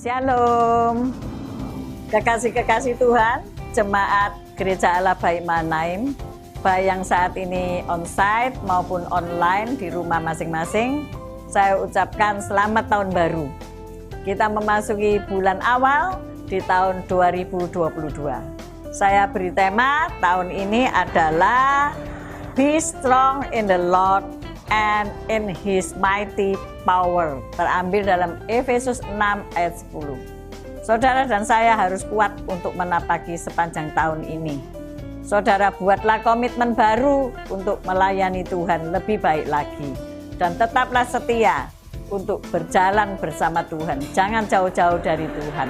Shalom, kekasih-kekasih Tuhan, jemaat Gereja Allah Baik Mahanaim, baik yang saat ini onsite maupun online di rumah masing-masing, saya ucapkan selamat tahun baru. Kita memasuki bulan awal di tahun 2022. Saya beri tema tahun ini adalah Be strong in the Lord and in His mighty power, terambil dalam Efesus 6 ayat 10. Saudara dan saya harus kuat untuk menapaki sepanjang tahun ini. Saudara buatlah komitmen baru untuk melayani Tuhan lebih baik lagi, dan tetaplah setia untuk berjalan bersama Tuhan. Jangan jauh-jauh dari Tuhan,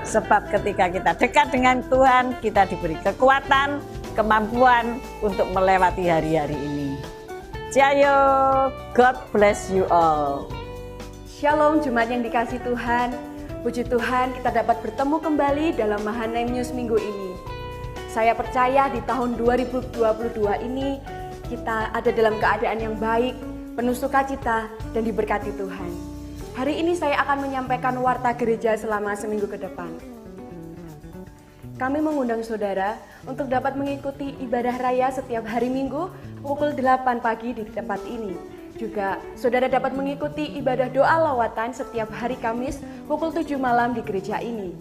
sebab ketika kita dekat dengan Tuhan, kita diberi kekuatan, kemampuan untuk melewati hari-hari ini. Jayo, God bless you all. Shalom Jemaat yang dikasih Tuhan. Puji Tuhan kita dapat bertemu kembali dalam Mahanaim News minggu ini. Saya percaya di tahun 2022 ini kita ada dalam keadaan yang baik, penuh sukacita dan diberkati Tuhan. Hari ini saya akan menyampaikan warta gereja selama seminggu ke depan. Kami mengundang saudara untuk dapat mengikuti ibadah raya setiap hari Minggu pukul 8 pagi di tempat ini. Juga saudara dapat mengikuti ibadah doa lawatan setiap hari Kamis pukul 7 malam di gereja ini.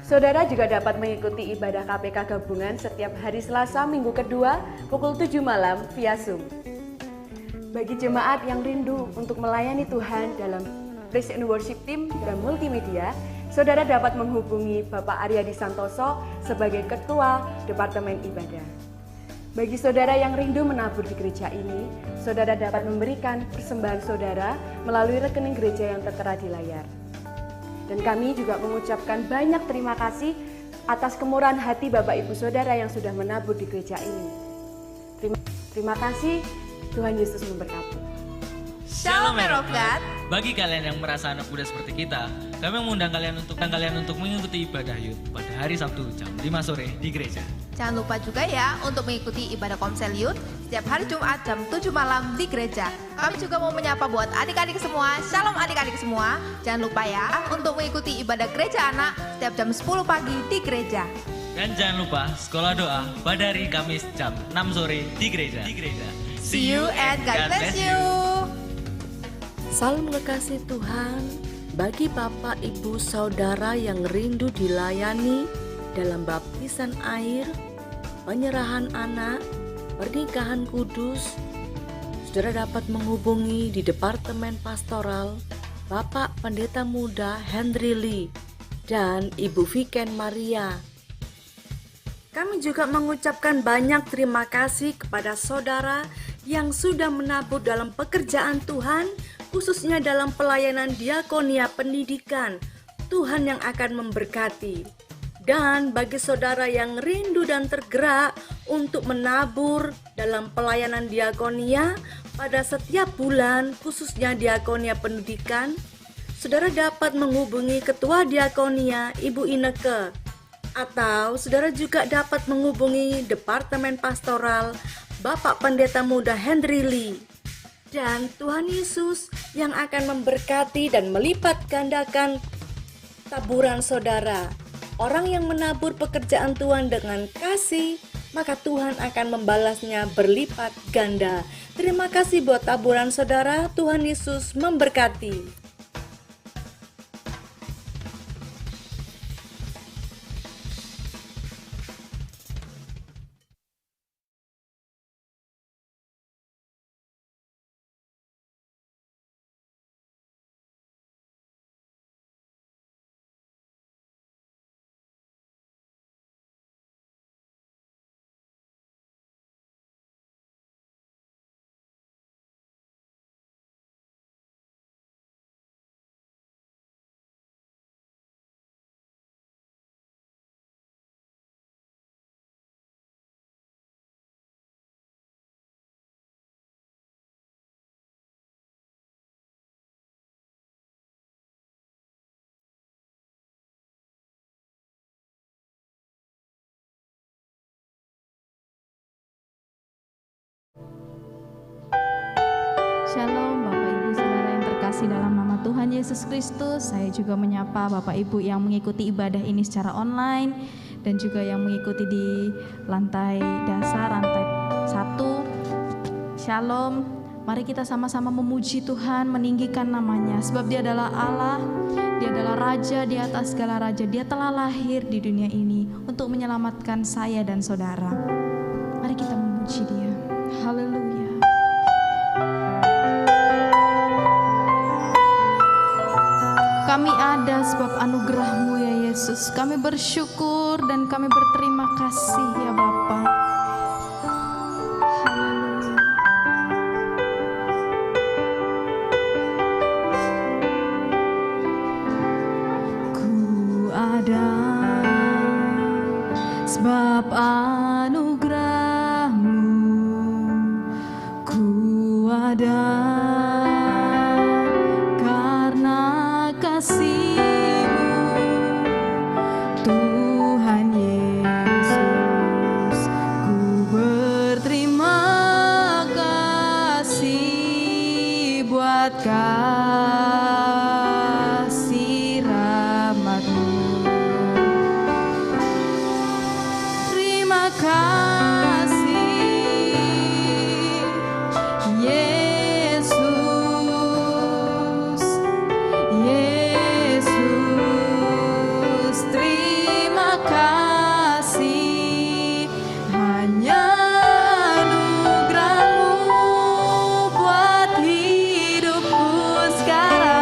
Saudara juga dapat mengikuti ibadah KPK gabungan setiap hari Selasa minggu kedua pukul 7 malam via Zoom. Bagi jemaat yang rindu untuk melayani Tuhan dalam Praise and Worship Team dan multimedia, saudara dapat menghubungi Bapak Aryadi Santoso sebagai Ketua Departemen Ibadah. Bagi saudara yang rindu menabur di gereja ini, saudara dapat memberikan persembahan saudara melalui rekening gereja yang tertera di layar. Dan kami juga mengucapkan banyak terima kasih atas kemurahan hati Bapak Ibu Saudara yang sudah menabur di gereja ini. Terima kasih, Tuhan Yesus memberkati. Shalom Merokat. Bagi kalian yang merasa anak muda seperti kita, kami mengundang kalian untuk mengikuti ibadah Youth pada hari Sabtu jam 5 sore di gereja. Jangan lupa juga ya untuk mengikuti ibadah Komsel Youth setiap hari Jumat jam 7 malam di gereja. Kami juga mau menyapa buat adik-adik semua. Shalom adik-adik semua. Jangan lupa ya untuk mengikuti ibadah gereja anak setiap jam 10 pagi di gereja. Dan jangan lupa sekolah doa pada hari Kamis jam 6 sore di gereja. See you and God bless you. Salam kekasih Tuhan bagi Bapak, Ibu, Saudara yang rindu dilayani dalam baptisan air, penyerahan anak, pernikahan kudus. Saudara dapat menghubungi di Departemen Pastoral Bapak Pendeta Muda Henry Lee dan Ibu Viken Maria. Kami juga mengucapkan banyak terima kasih kepada saudara yang sudah menabur dalam pekerjaan Tuhan, khususnya dalam pelayanan diakonia pendidikan. Tuhan yang akan memberkati. Dan bagi saudara yang rindu dan tergerak untuk menabur dalam pelayanan diakonia pada setiap bulan, khususnya diakonia pendidikan, saudara dapat menghubungi Ketua Diakonia Ibu Ineke, atau saudara juga dapat menghubungi Departemen Pastoral Bapak Pendeta Muda Henry Lee. Dan Tuhan Yesus yang akan memberkati dan melipat gandakan taburan saudara. Orang yang menabur pekerjaan Tuhan dengan kasih, maka Tuhan akan membalasnya berlipat ganda. Terima kasih buat taburan saudara. Tuhan Yesus memberkati. Shalom Bapak Ibu Saudara yang terkasih kasih dalam nama Tuhan Yesus Kristus, saya juga menyapa Bapak Ibu yang mengikuti ibadah ini secara online dan juga yang mengikuti di lantai dasar, lantai 1. Shalom, mari kita sama-sama memuji Tuhan, meninggikan namanya, sebab Dia adalah Allah, Dia adalah Raja di atas segala raja. Dia telah lahir di dunia ini untuk menyelamatkan saya dan saudara. Mari kita memuji Dia. Haleluya. Kami ada sebab anugerah-Mu ya Yesus. Kami bersyukur dan kami berterima kasih ya Bapa. Haleluya. Ku ada sebab anugerah-Mu. Ku ada kasih-Mu, Tuhan Yesus. Ku berterima kasih buat kasih rahmat-Mu. Terima kasih Yesus. Terima kasih, hanya anugerah-Mu buat hidupku sekarang.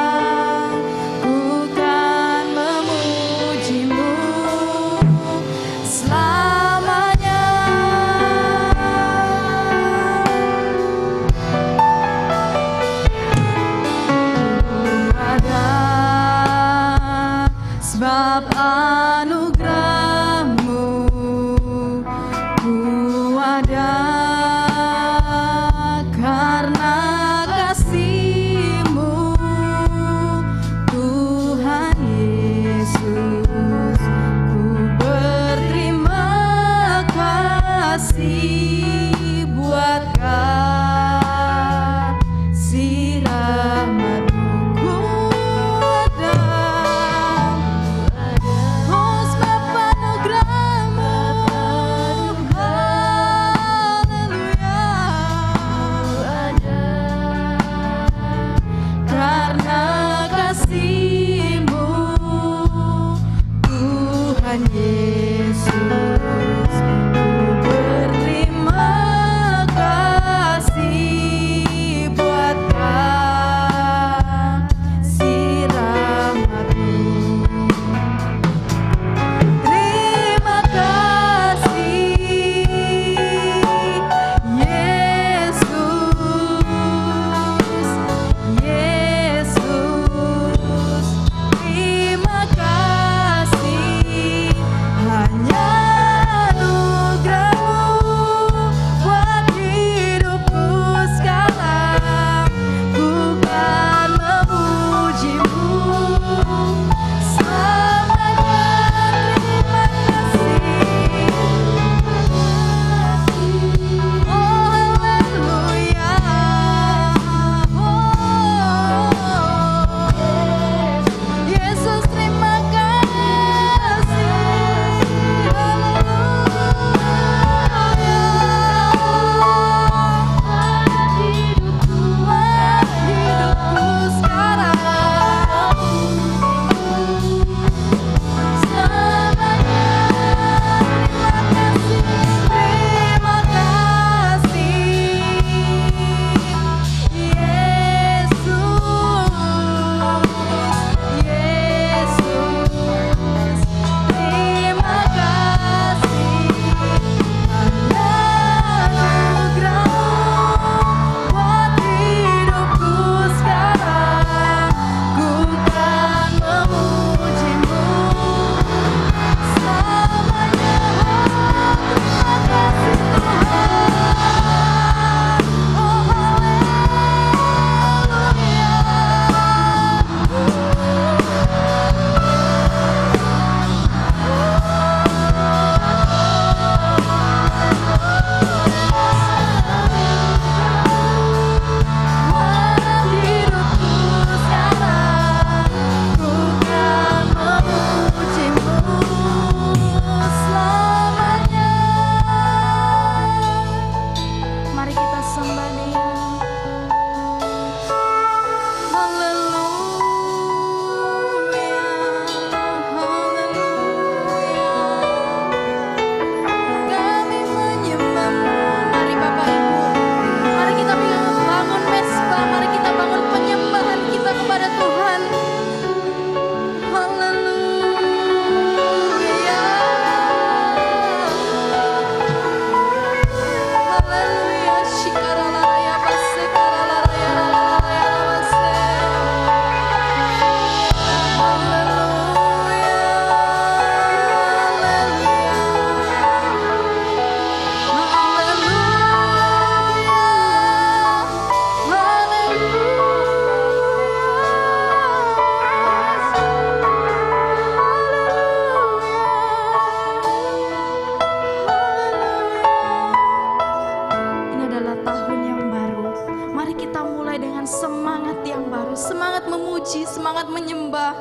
semangat yang baru, semangat memuji, semangat menyembah.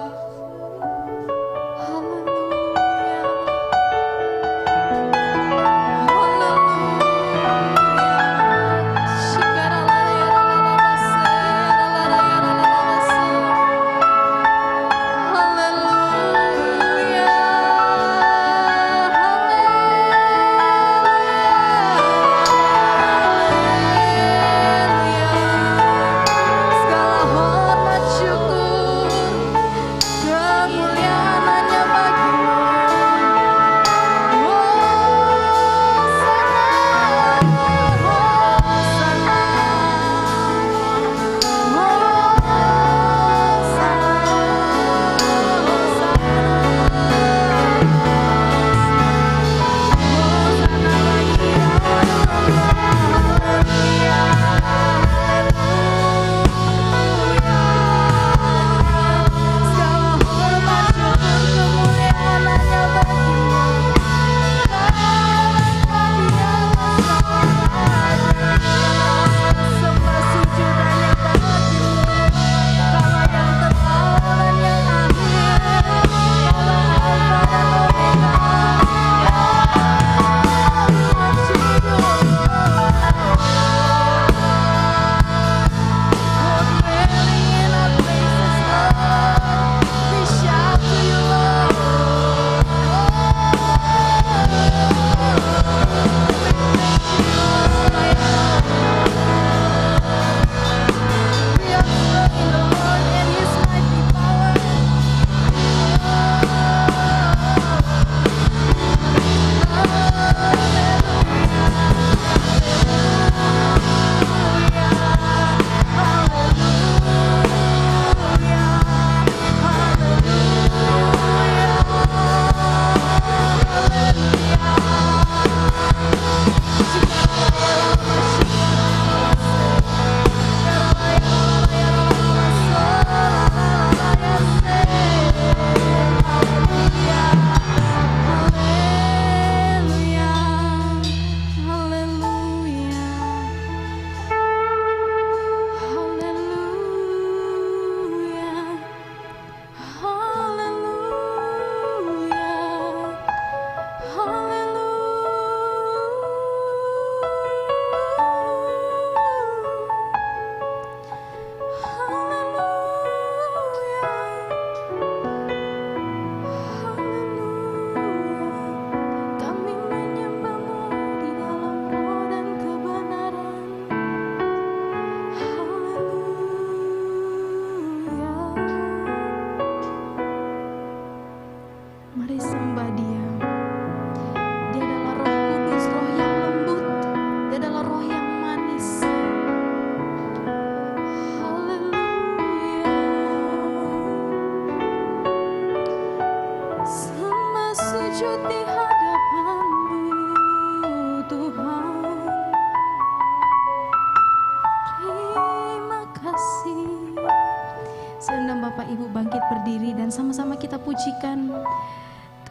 pujikan.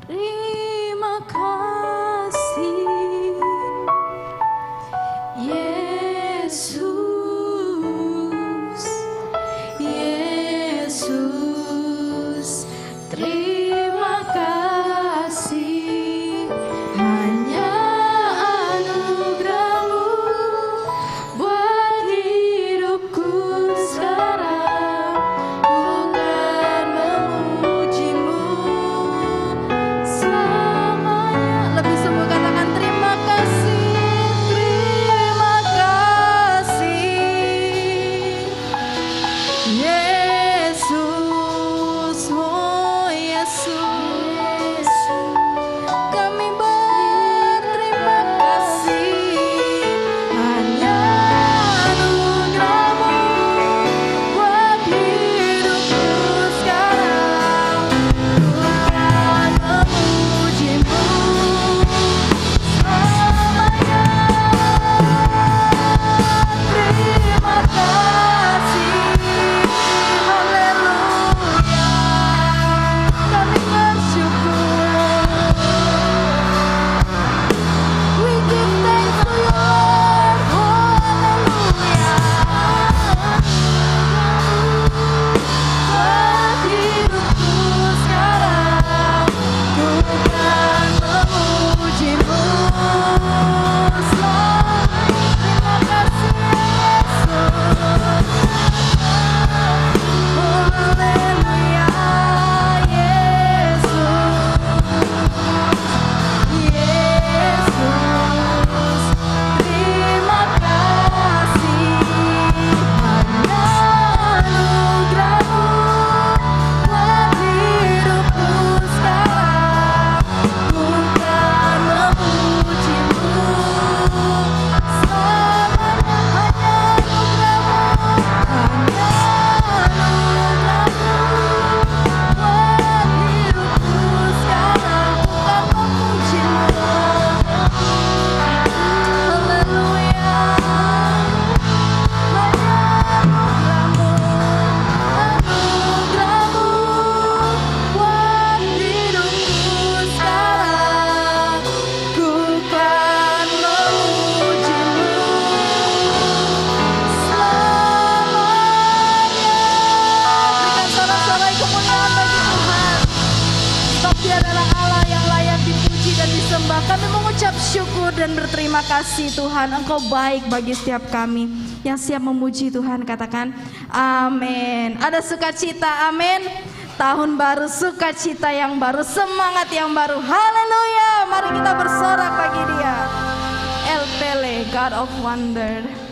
Terima kasih Yesus, Yesus. Terima kasih, hanya anugerah-Mu buat hidupku sekarang. Ku kan memuji-Mu selamanya. Lebih semua katakan terima kasih, terima kasih Yesus, oh Yesus. Kami berterima kasih, hanya anugerah-Mu buat hidupku sekarang. Ku akan memuji-Mu selamanya. Terima kasih mengucap syukur dan berterima kasih Tuhan, Engkau baik bagi setiap kami. Yang siap memuji Tuhan katakan amin. Ada sukacita, amin. Tahun baru, sukacita yang baru, semangat yang baru. Haleluya. Mari kita bersorak bagi Dia. El Pele, God of Wonder.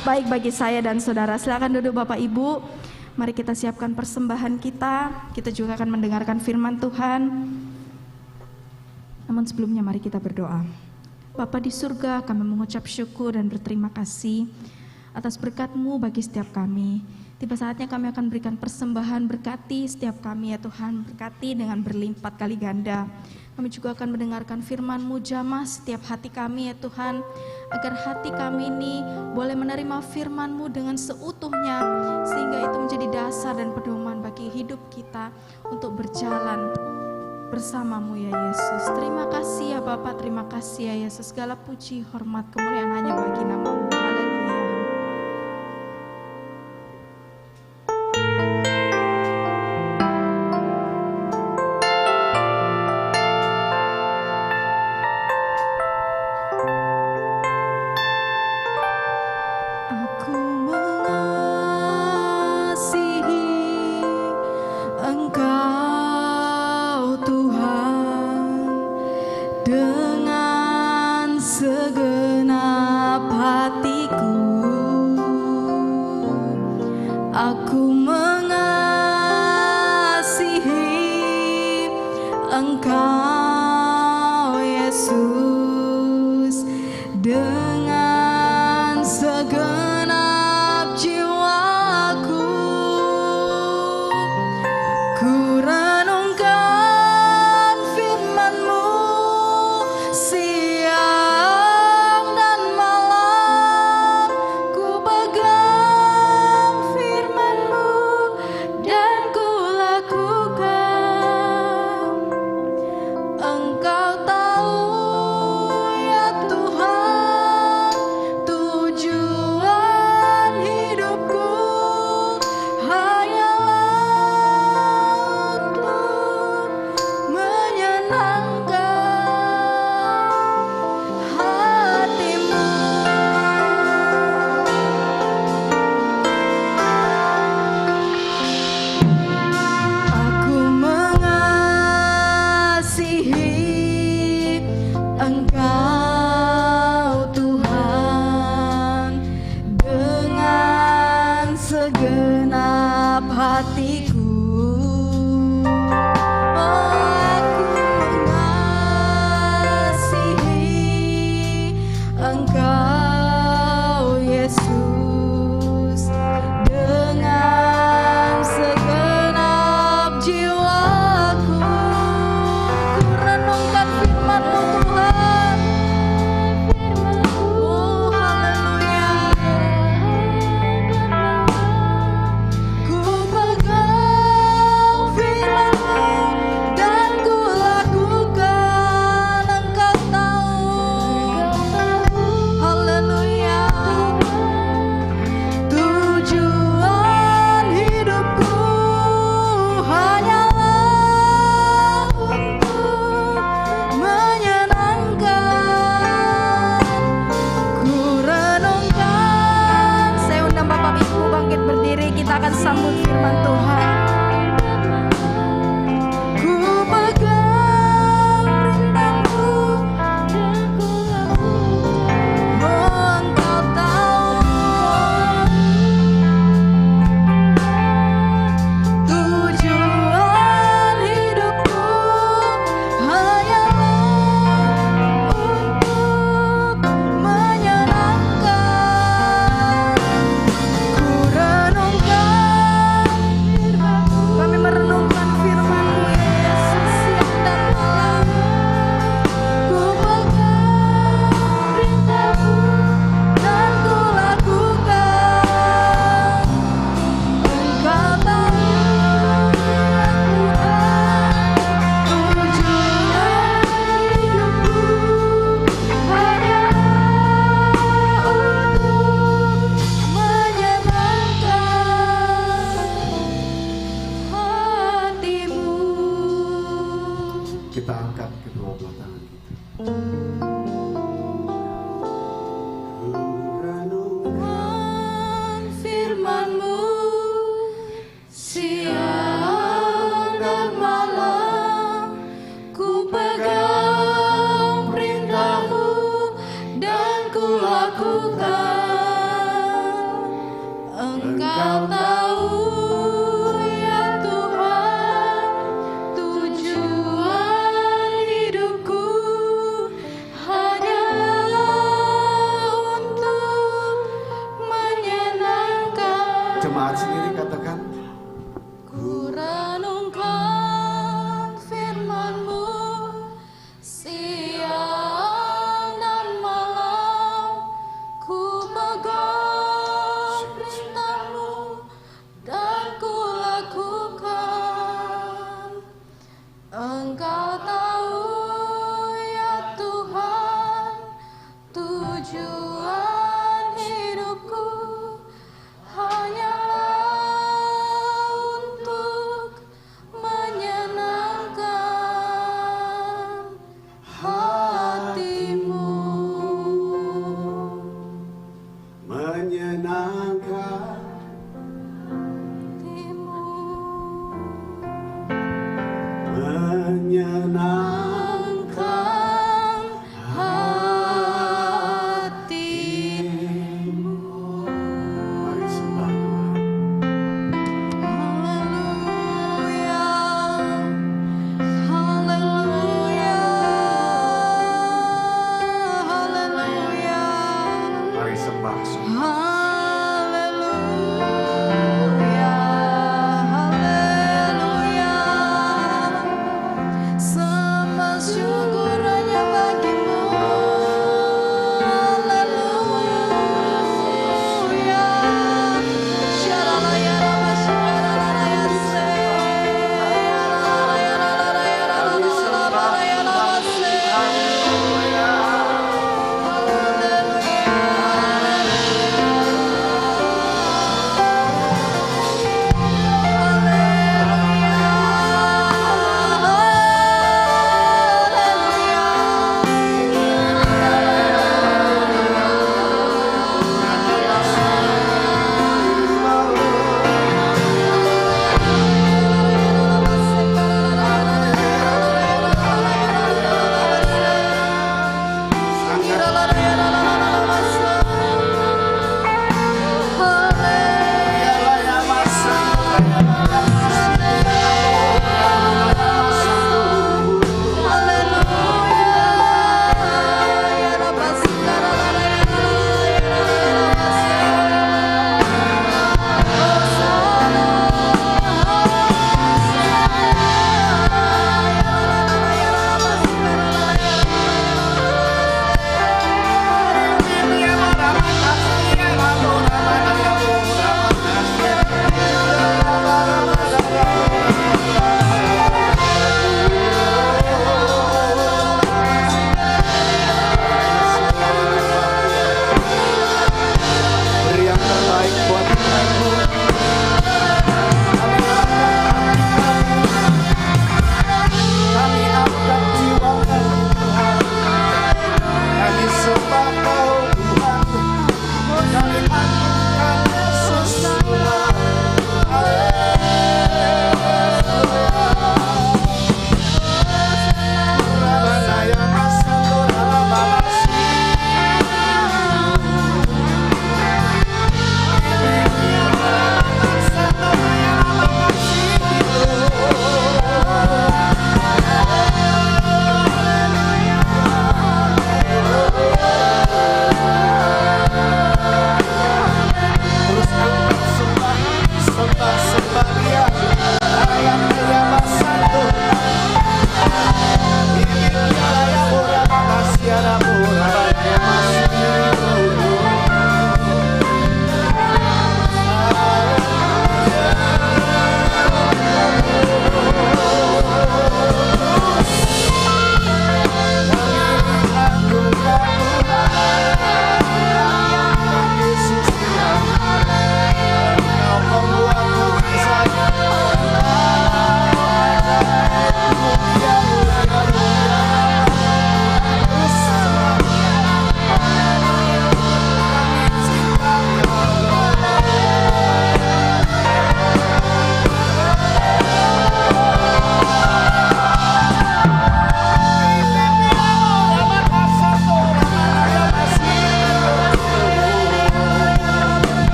baik bagi saya dan saudara. Silakan duduk Bapak Ibu. Mari kita siapkan persembahan kita. Kita juga akan mendengarkan firman Tuhan. Namun sebelumnya mari kita berdoa. Bapa di surga, kami mengucap syukur dan berterima kasih atas berkat-Mu bagi setiap kami. Tiba saatnya kami akan berikan persembahan, berkati setiap kami ya Tuhan, berkati dengan berlipat kali ganda. Kami juga akan mendengarkan firman-Mu, jamah setiap hati kami ya Tuhan, agar hati kami ini boleh menerima firman-Mu dengan seutuhnya, sehingga itu menjadi dasar dan pedoman bagi hidup kita untuk berjalan bersama-Mu ya Yesus. Terima kasih ya Bapa, terima kasih ya Yesus. Segala puji, hormat, kemuliaan hanya bagi nama-Mu. Haleluya.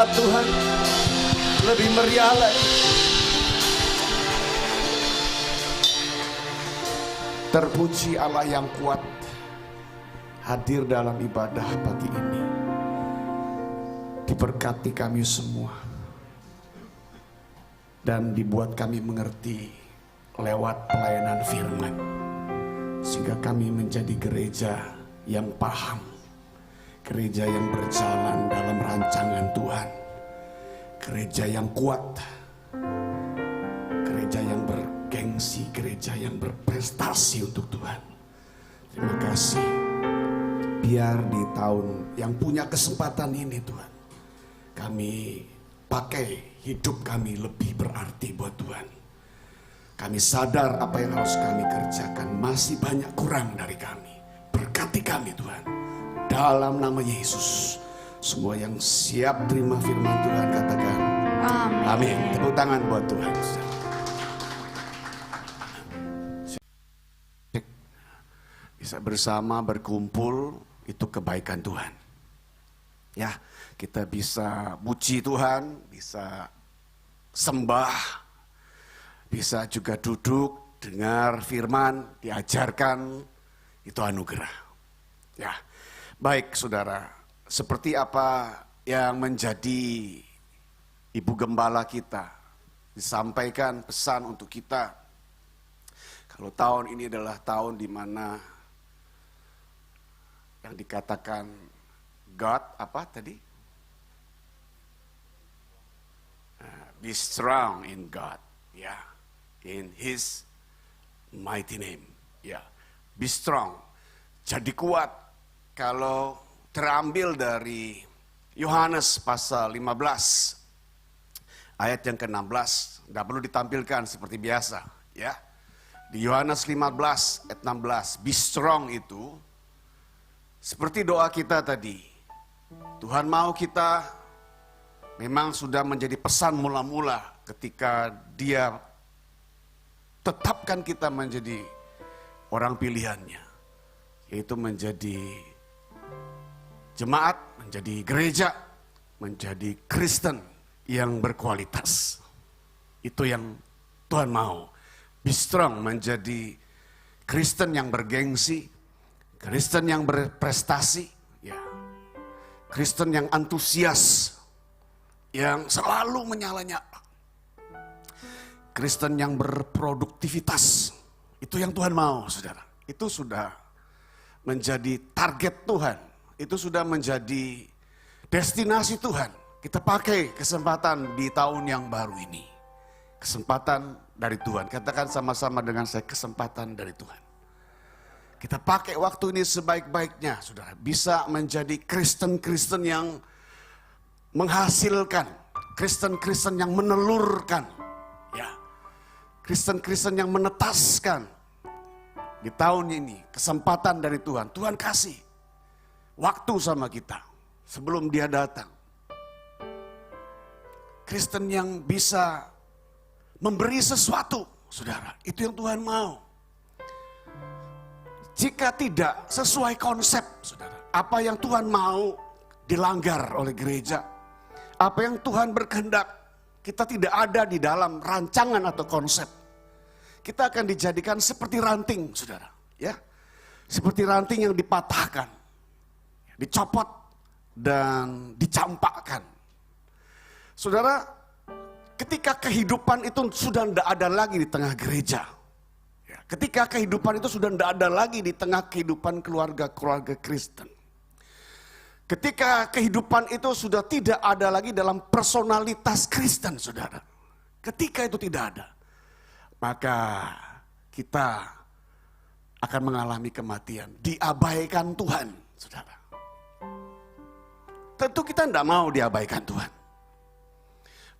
buat Tuhan. Lebih meriah lagi. Terpuji Allah yang kuat hadir dalam ibadah pagi ini. Diberkati kami semua dan dibuat kami mengerti lewat pelayanan firman, sehingga kami menjadi gereja yang paham, gereja yang berjalan dalam rancangan Tuhan, gereja yang kuat, gereja yang bergengsi, gereja yang berprestasi untuk Tuhan. Terima kasih. Biar di tahun yang punya kesempatan ini Tuhan, kami pakai hidup kami lebih berarti buat Tuhan. Kami sadar apa yang harus kami kerjakan masih banyak kurang dari kami. Berkati kami Tuhan. Dalam nama Yesus. Semua yang siap terima firman Tuhan katakan amin. Amin. Tepuk tangan buat Tuhan. Bisa bersama berkumpul itu kebaikan Tuhan. Ya, kita bisa puji Tuhan, bisa sembah, bisa juga duduk, dengar firman, diajarkan, itu anugerah. Ya, baik saudara, seperti apa yang menjadi Ibu Gembala kita, disampaikan pesan untuk kita. Kalau tahun ini adalah tahun di mana yang dikatakan God, apa tadi? Be strong in God, ya, in His mighty name, ya. Be strong, jadi kuat. Kalau terambil dari Yohanes pasal 15, ayat yang ke-16, nggak perlu ditampilkan seperti biasa, ya. Di Yohanes 15 ayat 16, be strong itu seperti doa kita tadi. Tuhan mau kita, memang sudah menjadi pesan mula-mula ketika Dia tetapkan kita menjadi orang pilihannya, yaitu menjadi jemaat, menjadi gereja, menjadi Kristen yang berkualitas. Itu yang Tuhan mau. Be strong, menjadi Kristen yang bergengsi, Kristen yang berprestasi, ya. Kristen yang antusias, yang selalu menyala-nyala. Kristen yang berproduktivitas. Itu yang Tuhan mau, saudara. Itu sudah menjadi target Tuhan. Itu sudah menjadi destinasi Tuhan. Kita pakai kesempatan di tahun yang baru ini. Kesempatan dari Tuhan. Katakan sama-sama dengan saya, kesempatan dari Tuhan. Kita pakai waktu ini sebaik-baiknya, saudara. Bisa menjadi Kristen-Kristen yang menghasilkan. Kristen-Kristen yang menelurkan. Ya. Kristen-Kristen yang menetaskan. Di tahun ini, kesempatan dari Tuhan. Tuhan kasih waktu sama kita sebelum Dia datang. Kristen yang bisa memberi sesuatu, saudara. Itu yang Tuhan mau. Jika tidak sesuai konsep, saudara, apa yang Tuhan mau dilanggar oleh gereja, apa yang Tuhan berkehendak, kita tidak ada di dalam rancangan atau konsep, kita akan dijadikan seperti ranting, saudara, ya, seperti ranting yang dipatahkan, dicopot dan dicampakkan. Saudara, ketika kehidupan itu sudah tidak ada lagi di tengah gereja. Ketika kehidupan itu sudah tidak ada lagi di tengah kehidupan keluarga-keluarga Kristen. Ketika kehidupan itu sudah tidak ada lagi dalam personalitas Kristen, saudara. Ketika itu tidak ada, maka kita akan mengalami kematian. Diabaikan Tuhan, saudara. Tentu kita tidak mau diabaikan Tuhan.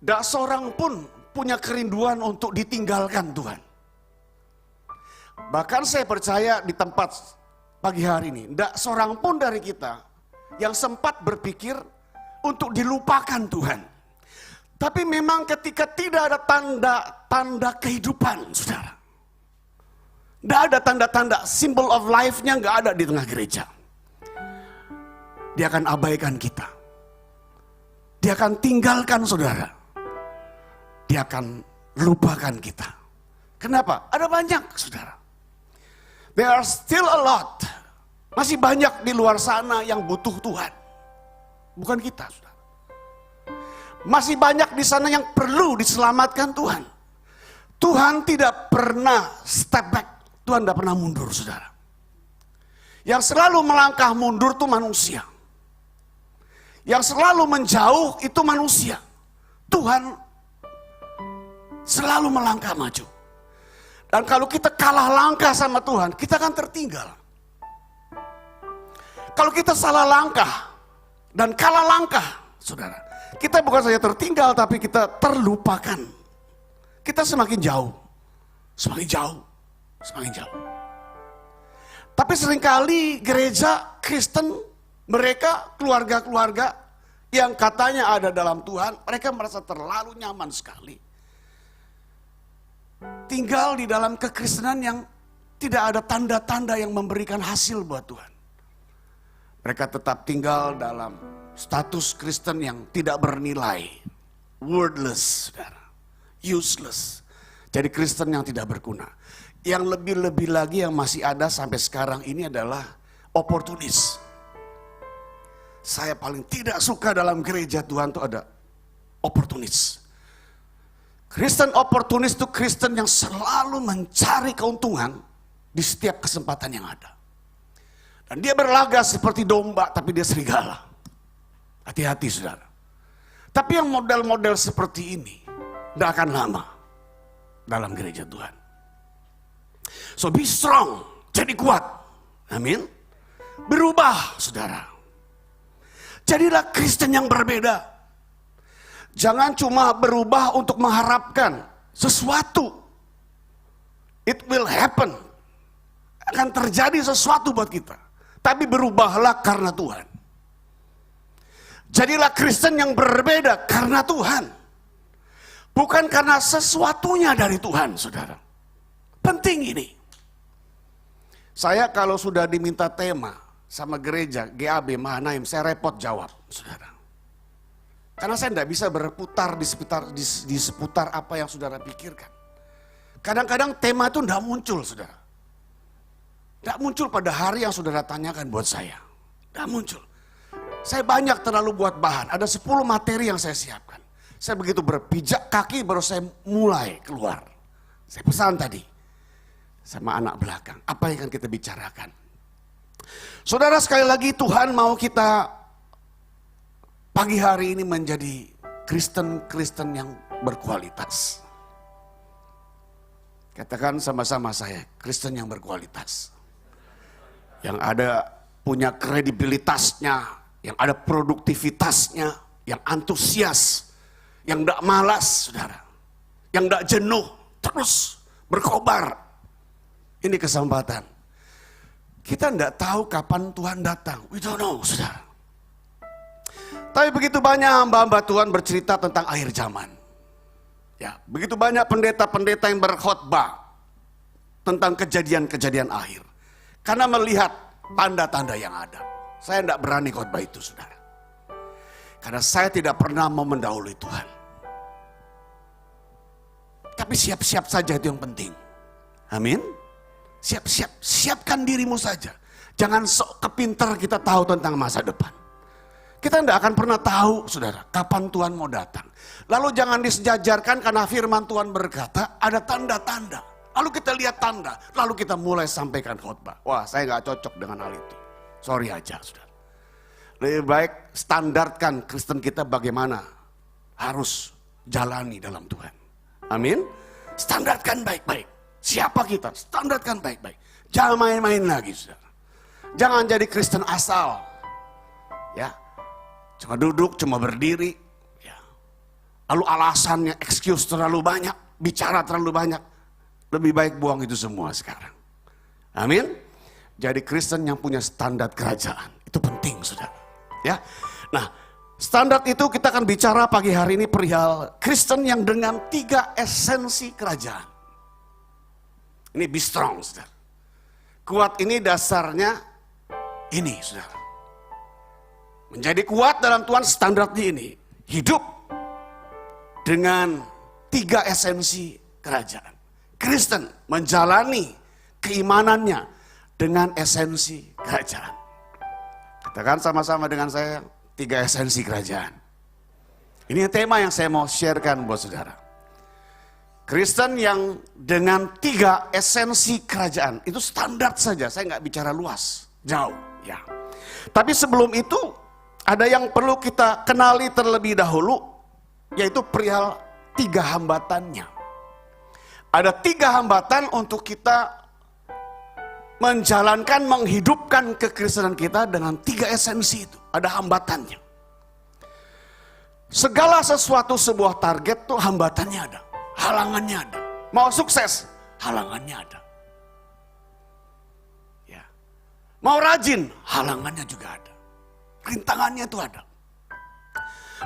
Tidak seorang pun punya kerinduan untuk ditinggalkan Tuhan. Bahkan saya percaya di tempat pagi hari ini, tidak seorang pun dari kita yang sempat berpikir untuk dilupakan Tuhan. Tapi memang ketika tidak ada tanda-tanda kehidupan, saudara. Tidak ada tanda-tanda, symbol of life-nya nggak ada di tengah gereja. Dia akan abaikan kita. Dia akan tinggalkan saudara. Dia akan lupakan kita. Kenapa? Ada banyak saudara. There are still a lot. Masih banyak di luar sana yang butuh Tuhan. Bukan kita saudara. Masih banyak di sana yang perlu diselamatkan Tuhan. Tuhan tidak pernah step back. Tuhan tidak pernah mundur saudara. Yang selalu melangkah mundur itu manusia. Yang selalu menjauh itu manusia. Tuhan selalu melangkah maju. Dan kalau kita kalah langkah sama Tuhan, kita akan tertinggal. Kalau kita salah langkah dan kalah langkah, saudara, kita bukan saja tertinggal, tapi kita terlupakan. Kita semakin jauh, semakin jauh, semakin jauh. Tapi seringkali gereja Kristen, mereka keluarga-keluarga yang katanya ada dalam Tuhan, mereka merasa terlalu nyaman sekali. Tinggal di dalam kekristenan yang tidak ada tanda-tanda yang memberikan hasil buat Tuhan. Mereka tetap tinggal dalam status Kristen yang tidak bernilai. Wordless, saudara. Useless. Jadi Kristen yang tidak berguna. Yang lebih-lebih lagi yang masih ada sampai sekarang ini adalah oportunis. Saya paling tidak suka dalam gereja Tuhan itu ada oportunis. Kristen oportunis itu Kristen yang selalu mencari keuntungan di setiap kesempatan yang ada. Dan dia berlaga seperti domba tapi dia serigala. Hati-hati saudara. Tapi yang model-model seperti ini tidak akan lama dalam gereja Tuhan. So be strong, jadi kuat. Amin. Berubah saudara. Jadilah Kristen yang berbeda. Jangan cuma berubah untuk mengharapkan sesuatu. It will happen. Akan terjadi sesuatu buat kita. Tapi berubahlah karena Tuhan. Jadilah Kristen yang berbeda karena Tuhan. Bukan karena sesuatunya dari Tuhan, saudara. Penting ini. Saya kalau sudah diminta tema sama gereja GAB Mahanaim, saya repot jawab, saudara. Karena saya tidak bisa berputar di seputar apa yang saudara pikirkan. Kadang-kadang tema itu tidak muncul, saudara. Tidak muncul pada hari yang saudara tanyakan buat saya. Tidak muncul. Saya banyak terlalu buat bahan. Ada 10 materi yang saya siapkan. Saya begitu berpijak kaki baru saya mulai keluar. Saya pesan tadi sama anak belakang. Apa yang akan kita bicarakan? Saudara, sekali lagi Tuhan mau kita pagi hari ini menjadi Kristen-Kristen yang berkualitas. Katakan sama-sama saya, Kristen yang berkualitas. Yang ada punya kredibilitasnya, yang ada produktivitasnya, yang antusias, yang tidak malas, saudara. Yang tidak jenuh, terus berkobar. Ini kesempatan. Kita tidak tahu kapan Tuhan datang. We don't know, saudara. Tapi begitu banyak hamba-hamba Tuhan bercerita tentang akhir zaman. Ya, begitu banyak pendeta-pendeta yang berkhotbah tentang kejadian-kejadian akhir. Karena melihat tanda-tanda yang ada. Saya tidak berani khotbah itu, saudara. Karena saya tidak pernah mau mendahului Tuhan. Tapi siap-siap saja itu yang penting. Amin. Siap-siap, siapkan dirimu saja. Jangan sok kepintar kita tahu tentang masa depan. Kita tidak akan pernah tahu, saudara, kapan Tuhan mau datang. Lalu jangan disejajarkan karena firman Tuhan berkata ada tanda-tanda. Lalu kita lihat tanda, lalu kita mulai sampaikan khotbah. Wah, saya nggak cocok dengan hal itu. Sorry aja, saudara. Lebih baik standarkan Kristen kita bagaimana harus jalani dalam Tuhan. Amin. Standarkan baik-baik. Siapa kita? Standarkan baik-baik. Jangan main-main lagi, saudara. Jangan jadi Kristen asal. Ya, cuma duduk, cuma berdiri. Ya. Lalu alasannya, excuse terlalu banyak, bicara terlalu banyak. Lebih baik buang itu semua sekarang. Amin. Jadi Kristen yang punya standar kerajaan. Itu penting, saudara. Ya. Nah, standar itu kita akan bicara pagi hari ini perihal Kristen yang dengan 3 esensi kerajaan. Ini be strong, saudara. Kuat ini dasarnya ini, saudara. Menjadi kuat dalam Tuhan standarnya ini. hidup dengan 3 esensi kerajaan. Kristen menjalani keimanannya dengan esensi kerajaan. Katakan sama-sama dengan saya, 3 esensi kerajaan. Ini tema yang saya mau sharekan buat saudara. Kristen yang dengan 3 esensi kerajaan, itu standar saja, saya nggak bicara luas, jauh ya. Tapi sebelum itu, ada yang perlu kita kenali terlebih dahulu, yaitu perihal 3 hambatannya. Ada 3 hambatan untuk kita menjalankan, menghidupkan kekristenan kita dengan 3 esensi itu. Ada hambatannya. Segala sesuatu sebuah target tuh hambatannya ada, halangannya ada. Mau sukses, halangannya ada. Ya. Mau rajin, halangannya juga ada. Rintangannya itu ada.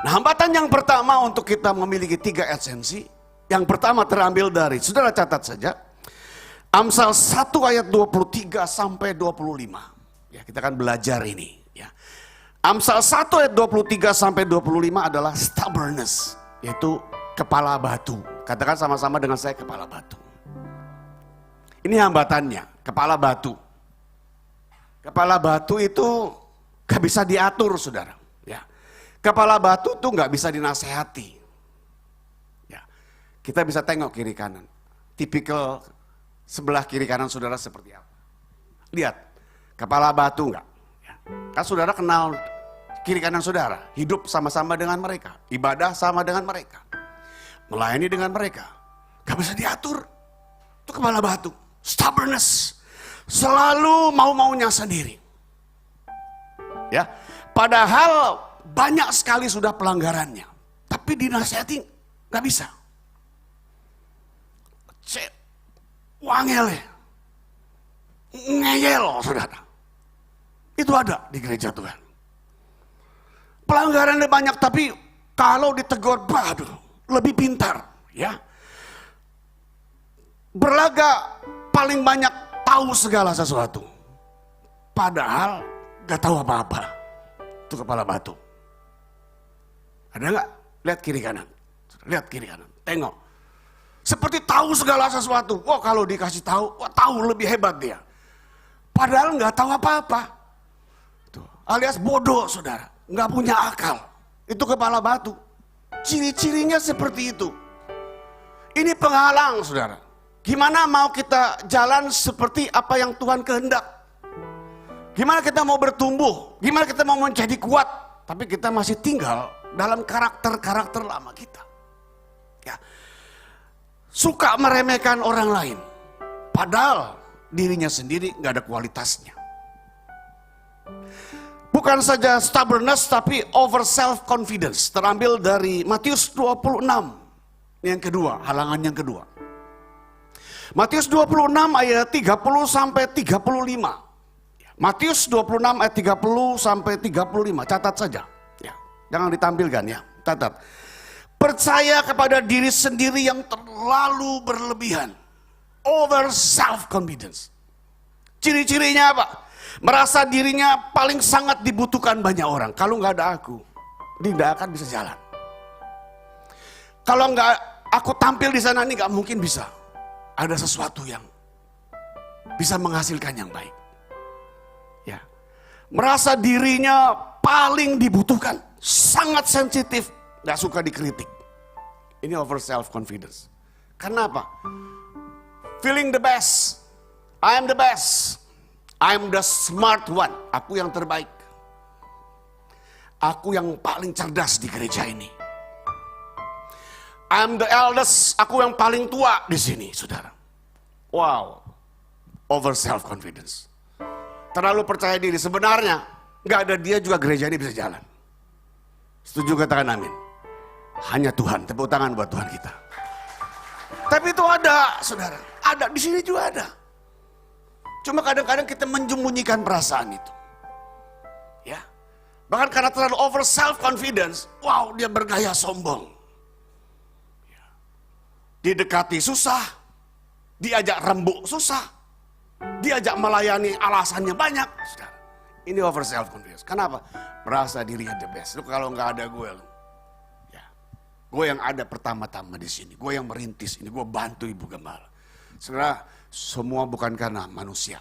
Nah, hambatan yang pertama untuk kita memiliki 3 esensi, yang pertama terambil dari, saudara catat saja, Amsal 1 ayat 23 sampai 25. Ya, kita akan belajar ini. Ya. Amsal 1 ayat 23 sampai 25 adalah stubbornness, yaitu kepala batu. Katakan sama-sama dengan saya, kepala batu. Ini hambatannya, kepala batu. Kepala batu itu gak bisa diatur, saudara. Ya. Kepala batu tuh gak bisa dinasehati. Ya. Kita bisa tengok kiri kanan. Tipikal sebelah kiri kanan saudara seperti apa. Lihat, kepala batu enggak? Ya. Kan saudara kenal kiri kanan saudara. Hidup sama-sama dengan mereka. Ibadah sama dengan mereka. Melayani dengan mereka. Gak bisa diatur. Itu kepala batu. Stubbornness. Selalu mau-maunya sendiri. Ya, padahal banyak sekali sudah pelanggarannya. Tapi dinasihati gak bisa. Wangel ya. Ngeyel, saudara. Itu ada di gereja Tuhan. Pelanggarannya banyak, tapi kalau ditegur, aduh, lebih pintar. Ya. Berlagak paling banyak tahu segala sesuatu. Padahal gak tahu apa-apa. Itu kepala batu. Ada gak? Lihat kiri kanan. Lihat kiri kanan. Tengok. Seperti tahu segala sesuatu. Wah, kalau dikasih tahu, wah, tahu lebih hebat dia. Padahal nggak tahu apa-apa. Tuh, alias bodoh, saudara. Nggak punya akal. Itu kepala batu. Ciri-cirinya seperti itu. Ini penghalang, saudara. Gimana mau kita jalan seperti apa yang Tuhan kehendak? Gimana kita mau bertumbuh? Gimana kita mau menjadi kuat? Tapi kita masih tinggal dalam karakter-karakter lama kita. Ya. Suka meremehkan orang lain. Padahal dirinya sendiri gak ada kualitasnya. Bukan saja stubbornness, tapi over self-confidence. Terambil dari Matius 26. Yang kedua, halangan yang kedua. Matius 26 ayat 30 sampai 35. Matius 26 ayat 30 sampai 35. Catat saja. Ya, jangan ditampilkan ya. Catat. Percaya kepada diri sendiri yang terlalu berlebihan. Over self-confidence. Ciri-cirinya apa? Merasa dirinya paling sangat dibutuhkan banyak orang. Kalau nggak ada aku, dia nggak akan bisa jalan. Kalau nggak aku tampil di sana, ini nggak mungkin bisa. Ada sesuatu yang bisa menghasilkan yang baik. Ya, merasa dirinya paling dibutuhkan, sangat sensitif. Gak suka dikritik. Ini over self-confidence. Kenapa? Feeling the best. I am the best. I am the smart one. Aku yang terbaik. Aku yang paling cerdas di gereja ini. I am the eldest. Aku yang paling tua di sini, saudara. Wow. Over self-confidence. Terlalu percaya diri. Sebenarnya, gak ada dia juga gereja ini bisa jalan. Setuju, katakan amin. Hanya Tuhan, tepuk tangan buat Tuhan kita. Tapi itu ada, saudara. Ada, di sini juga ada. Cuma kadang-kadang kita menyembunyikan perasaan itu. Ya. Bahkan karena terlalu over self-confidence, wow, dia bergaya sombong. Ya. Didekati susah, diajak rembuk susah, diajak melayani alasannya banyak. Saudara. Ini over self-confidence. Kenapa? Merasa dirinya the best. Lu kalau nggak ada gue, lu Gue yang ada pertama-tama di sini. Gue yang merintis ini. Gue bantu Ibu Gembala. Saudara, semua bukan karena manusia.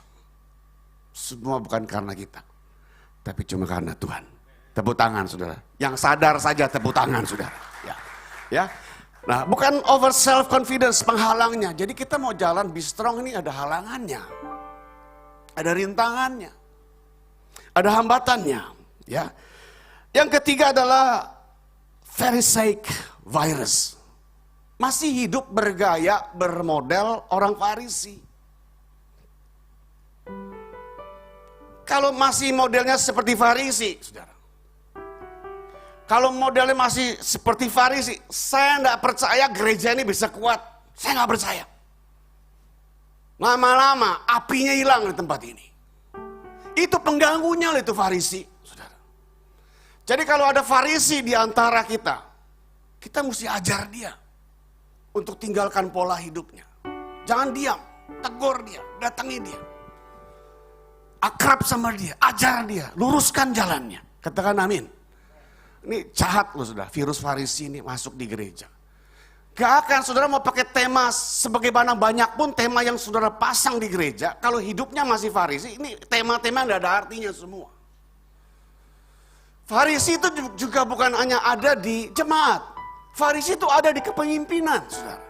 Semua bukan karena kita. Tapi cuma karena Tuhan. Tepuk tangan, saudara. Yang sadar saja tepuk tangan, saudara. Ya. Nah, bukan over self confidence penghalangnya. Jadi kita mau jalan be strong ini ada halangannya. Ada rintangannya. Ada hambatannya, ya. Yang ketiga adalah Pharisaic virus. Masih hidup bergaya, bermodel orang Farisi. Kalau masih modelnya seperti Farisi, saudara. Kalau modelnya masih seperti Farisi, saya tidak percaya gereja ini bisa kuat. Saya nggak percaya. Lama-lama apinya hilang di tempat ini. Itu pengganggunya itu Farisi, saudara. Jadi kalau ada Farisi di antara kita mesti ajar dia untuk tinggalkan pola hidupnya. Jangan diam, tegur dia, datangi dia. Akrab sama dia, ajar dia, luruskan jalannya. Katakan amin. Ini jahat loh saudara, virus Farisi ini masuk di gereja. Gak akan saudara mau pakai tema sebagaimana banyak pun tema yang saudara pasang di gereja. Kalau hidupnya masih Farisi, ini tema-tema gak ada artinya semua. Farisi itu juga bukan hanya ada di jemaat. Farisi itu ada di kepemimpinan, saudara.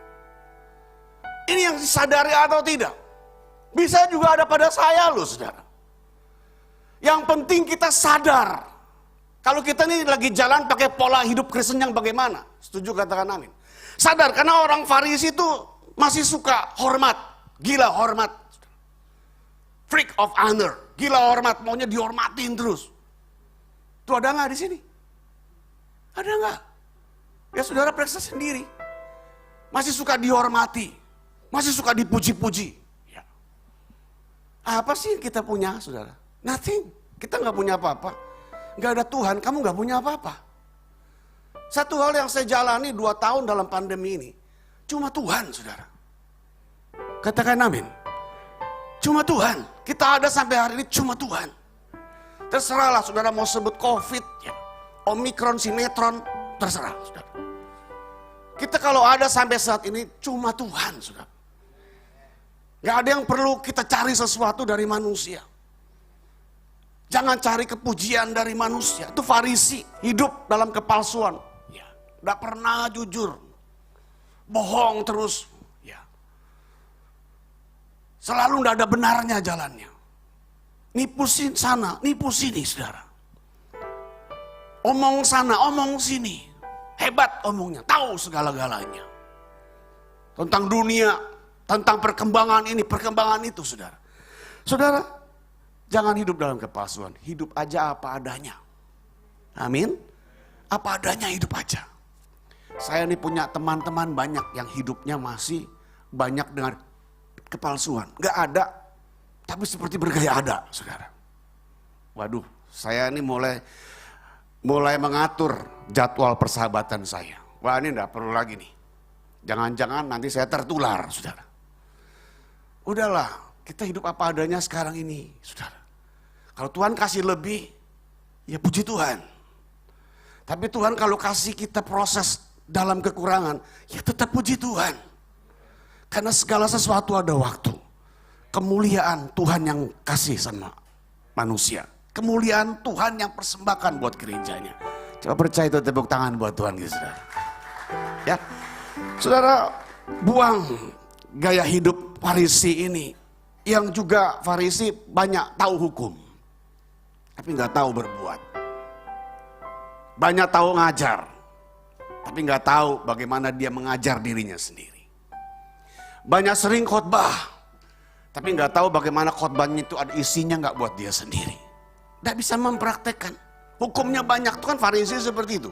Ini yang disadari atau tidak. Bisa juga ada pada saya loh, saudara. Yang penting kita sadar. Kalau kita ini lagi jalan pakai pola hidup Kristen yang bagaimana? Setuju katakan amin. Sadar, karena orang Farisi itu masih suka hormat. Gila hormat. Freak of honor. Gila hormat, maunya dihormatin terus. Itu ada nggak di sini? Ada nggak? Ya saudara periksa sendiri. Masih suka dihormati. Masih suka dipuji-puji. Ya. Apa sih yang kita punya saudara? Nothing. Kita nggak punya apa-apa. Nggak ada Tuhan, kamu nggak punya apa-apa. Satu hal yang saya jalani 2 tahun dalam pandemi ini. Cuma Tuhan saudara. Katakan amin. Cuma Tuhan. Kita ada sampai hari ini cuma Tuhan. Terserahlah saudara mau sebut COVID, ya. Omikron, sinetron, terserah saudara. Kita kalau ada sampai saat ini cuma Tuhan saudara. Gak ada yang perlu kita cari sesuatu dari manusia. Jangan cari kepujian dari manusia. Itu Farisi, hidup dalam kepalsuan. Ya, gak pernah jujur. Bohong terus. Ya. Selalu gak ada benarnya jalannya. Nipu sana, nipu sini saudara. Omong sana, omong sini. Hebat omongnya, tahu segala-galanya. Tentang dunia, tentang perkembangan ini, perkembangan itu saudara. Saudara, jangan hidup dalam kepalsuan. Hidup aja apa adanya. Amin. Apa adanya hidup aja. Saya ini punya teman-teman banyak yang hidupnya masih banyak dengan kepalsuan. Gak ada, tapi seperti bergaya ada, saudara. Waduh, saya ini mulai mengatur jadwal persahabatan saya. Wah ini enggak perlu lagi nih. Jangan-jangan nanti saya tertular, saudara. Udahlah, kita hidup apa adanya sekarang ini, saudara. Kalau Tuhan kasih lebih, ya puji Tuhan. Tapi Tuhan kalau kasih kita proses dalam kekurangan, ya tetap puji Tuhan. Karena segala sesuatu ada waktu. Kemuliaan Tuhan yang kasih sama manusia. Kemuliaan Tuhan yang persembahkan buat gerejanya. Coba percaya itu, tepuk tangan buat Tuhan gitu, saudara. Ya, saudara, buang gaya hidup Farisi ini. Yang juga Farisi banyak tahu hukum. Tapi nggak tahu berbuat. Banyak tahu ngajar. Tapi nggak tahu bagaimana dia mengajar dirinya sendiri. Banyak sering khotbah. Tapi nggak tahu bagaimana khotbahnya itu ada isinya nggak buat dia sendiri. Tidak bisa mempraktekkan. Hukumnya banyak, tuh kan Farisi seperti itu.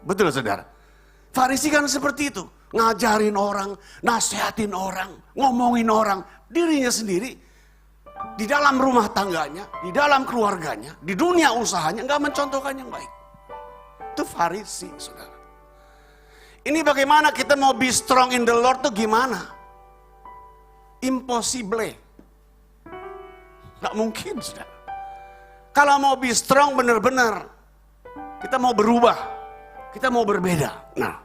Betul saudara? Farisi kan seperti itu. Ngajarin orang, nasihatin orang, ngomongin orang. Dirinya sendiri, di dalam rumah tangganya, di dalam keluarganya, di dunia usahanya, nggak mencontohkan yang baik. Itu Farisi saudara. Ini bagaimana kita mau be strong in the Lord tuh gimana? Impossible. Nggak mungkin saudara. Kalau mau be strong benar-benar, kita mau berubah. Kita mau berbeda. Nah,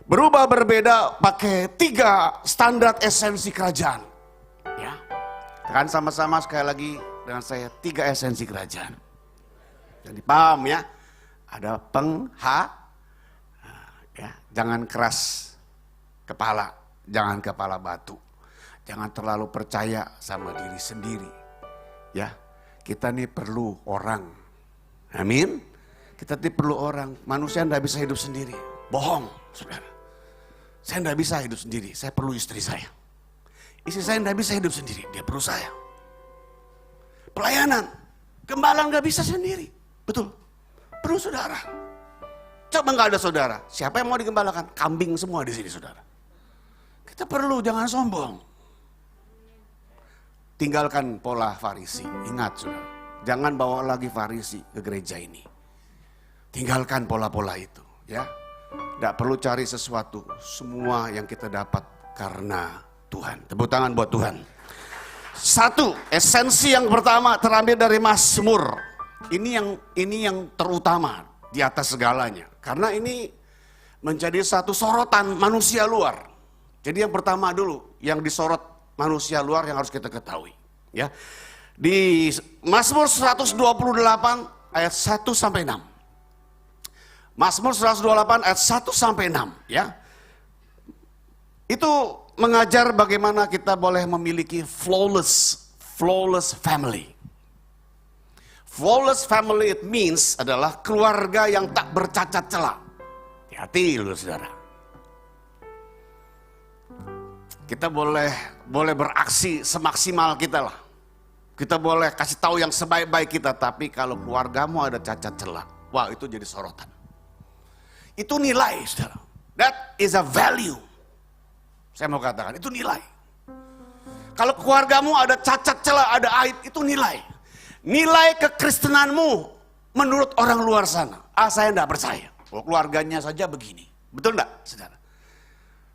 berubah berbeda pakai 3 standar esensi kerajaan. Ya, tekan sama-sama sekali lagi dengan saya 3 esensi kerajaan. Jadi paham ya, ada ya, jangan keras kepala, jangan kepala batu. Jangan terlalu percaya sama diri sendiri. Ya, kita nih perlu orang. Amin. Kita nih perlu orang. Manusia tidak bisa hidup sendiri. Bohong, saudara. Saya tidak bisa hidup sendiri. Saya perlu istri saya. Istri saya tidak bisa hidup sendiri. Dia perlu saya. Pelayanan, gembala nggak bisa sendiri. Betul. Perlu saudara. Coba nggak ada saudara. Siapa yang mau digembalakan? Kambing semua di sini, saudara. Kita perlu, jangan sombong. Tinggalkan pola Farisi. Ingat, saudara. Jangan bawa lagi Farisi ke gereja ini. Tinggalkan pola-pola itu, ya. Tidak perlu cari sesuatu. Semua yang kita dapat karena Tuhan. Tepuk tangan buat Tuhan. 1, esensi yang pertama terambil dari Mazmur. Ini yang terutama di atas segalanya. Karena ini menjadi satu sorotan manusia luar. Jadi yang pertama dulu, yang disorot manusia luar yang harus kita ketahui. Ya, di Mazmur 128 ayat 1 sampai 6. Mazmur 128 ayat 1 sampai 6, ya. Itu mengajar bagaimana kita boleh memiliki flawless family. Flawless family it means adalah keluarga yang tak bercacat celah. Hati-hati loh, saudara. Kita boleh beraksi semaksimal kita lah. Kita boleh kasih tahu yang sebaik-baik kita, tapi kalau keluargamu ada cacat celah, wah itu jadi sorotan. Itu nilai, saudara. That is a value. Saya mau katakan, itu nilai. Kalau keluargamu ada cacat celah, ada aib, itu nilai. Nilai kekristenanmu menurut orang luar sana. Saya enggak percaya. Oh, keluarganya saja begini. Betul enggak, saudara?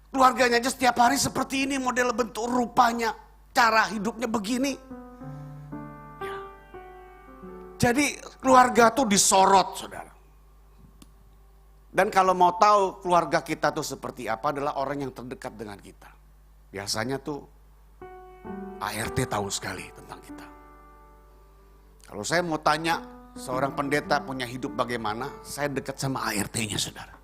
Keluarganya aja setiap hari seperti ini, model bentuk rupanya, cara hidupnya begini. Ya. Jadi keluarga tuh disorot, saudara. Dan kalau mau tahu keluarga kita tuh seperti apa adalah orang yang terdekat dengan kita. Biasanya tuh ART tahu sekali tentang kita. Kalau saya mau tanya seorang pendeta punya hidup bagaimana, saya dekat sama ART-nya, saudara.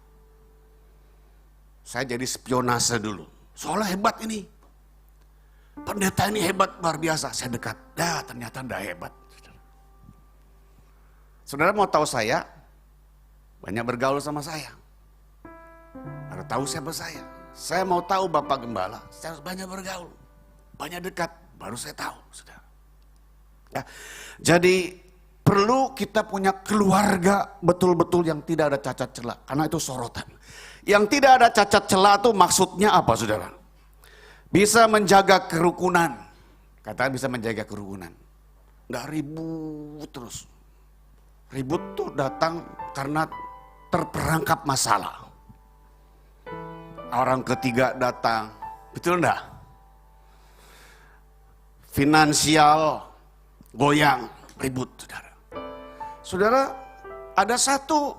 Saya jadi spionase dulu. Soalnya hebat ini. Pendeta ini hebat, luar biasa. Saya dekat. Ternyata enggak hebat. Saudara mau tahu saya? Banyak bergaul sama saya. Harus tahu siapa saya. Saya mau tahu Bapak Gembala, saya harus banyak bergaul. Banyak dekat, baru saya tahu, saudara. Ya. Jadi perlu kita punya keluarga betul-betul yang tidak ada cacat celah. Karena itu sorotan. Yang tidak ada cacat celah itu maksudnya apa, saudara? Bisa menjaga kerukunan. Katakan bisa menjaga kerukunan. Nggak ribut terus. Ribut tuh datang karena terperangkap masalah. Orang ketiga datang, betul enggak? Finansial goyang, ribut, saudara. Saudara, ada satu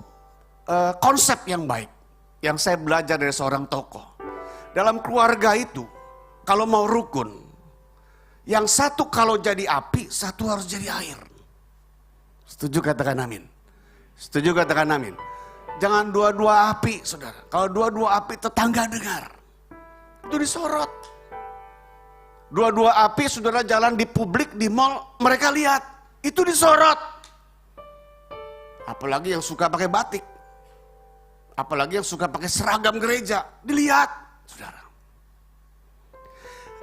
konsep yang baik yang saya belajar dari seorang tokoh. Dalam keluarga itu, kalau mau rukun, yang satu kalau jadi api, satu harus jadi air. Setuju katakan amin. Setuju katakan amin. Jangan dua-dua api, saudara. Kalau dua-dua api tetangga dengar. Itu disorot. Dua-dua api, saudara jalan di publik, di mall, mereka lihat. Itu disorot. Apalagi yang suka pakai batik. Apalagi yang suka pakai seragam gereja. Dilihat, saudara.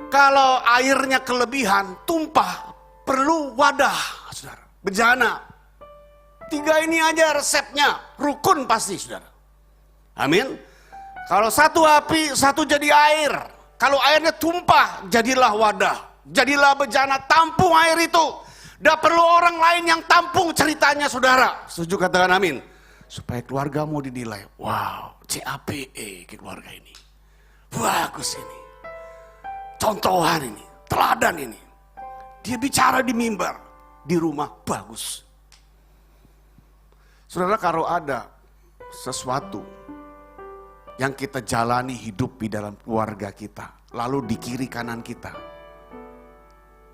Kalau airnya kelebihan, tumpah, perlu wadah, saudara. Bejana. 3 ini aja resepnya, rukun pasti, saudara. Amin. Kalau satu api, satu jadi air. Kalau airnya tumpah, jadilah wadah. Jadilah bejana, tampung air itu. Tidak perlu orang lain yang tampung ceritanya, saudara. Setuju katakan amin. Supaya keluargamu dinilai, wow, CAPE keluarga ini. Bagus ini. Contohan ini, teladan ini. Dia bicara di mimbar, di rumah bagus. Saudara, kalau ada sesuatu yang kita jalani hidup di dalam keluarga kita, lalu di kiri kanan kita,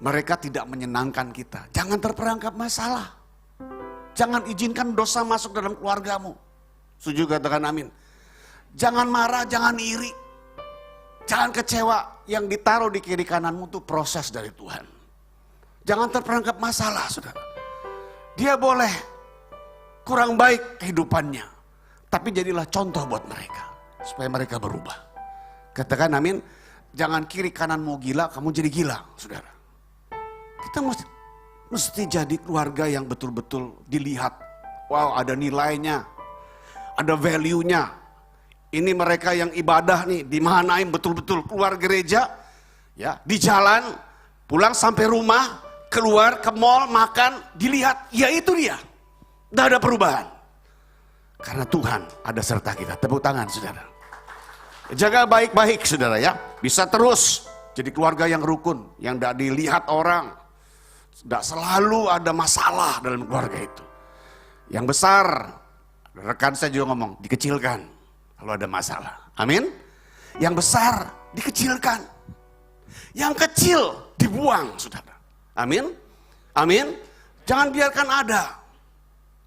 mereka tidak menyenangkan kita, jangan terperangkap masalah. Jangan izinkan dosa masuk dalam keluargamu. Setuju, katakan amin. Jangan marah, jangan iri, jangan kecewa. Yang ditaruh di kiri kananmu itu proses dari Tuhan. Jangan terperangkap masalah, saudara. Dia boleh kurang baik kehidupannya, tapi jadilah contoh buat mereka, supaya mereka berubah. Katakan amin. Jangan kiri kananmu gila, kamu jadi gila, saudara. Kita mesti jadi keluarga yang betul-betul dilihat. Wow, ada nilainya, ada value-nya. Ini mereka yang ibadah nih di Mahanaim, betul-betul keluar gereja, ya, di jalan, pulang sampai rumah, keluar ke mall, makan, dilihat, ya itu dia. Tidak ada perubahan. Karena Tuhan ada serta kita. Tepuk tangan, saudara. Jaga baik-baik, saudara, ya. Bisa terus jadi keluarga yang rukun, yang tidak dilihat orang. Tidak selalu ada masalah dalam keluarga itu. Yang besar, rekan saya juga ngomong, dikecilkan kalau ada masalah. Amin. Yang besar dikecilkan. Yang kecil dibuang, saudara. Amin. Amin. Jangan biarkan ada.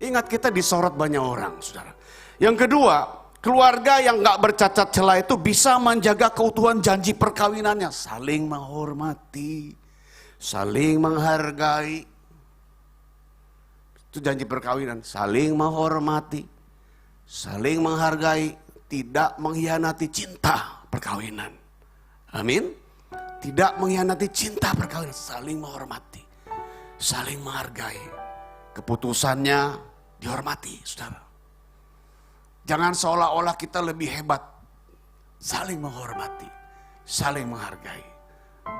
Ingat, kita disorot banyak orang, saudara. Yang kedua, keluarga yang gak bercacat celah itu bisa menjaga keutuhan janji perkawinannya. Saling menghormati, saling menghargai. Itu janji perkawinan. Saling menghormati, saling menghargai, tidak mengkhianati cinta perkawinan. Amin. Tidak mengkhianati cinta perkawinan. Saling menghormati, saling menghargai. Keputusannya dihormati, saudara. Jangan seolah-olah kita lebih hebat. Saling menghormati, saling menghargai.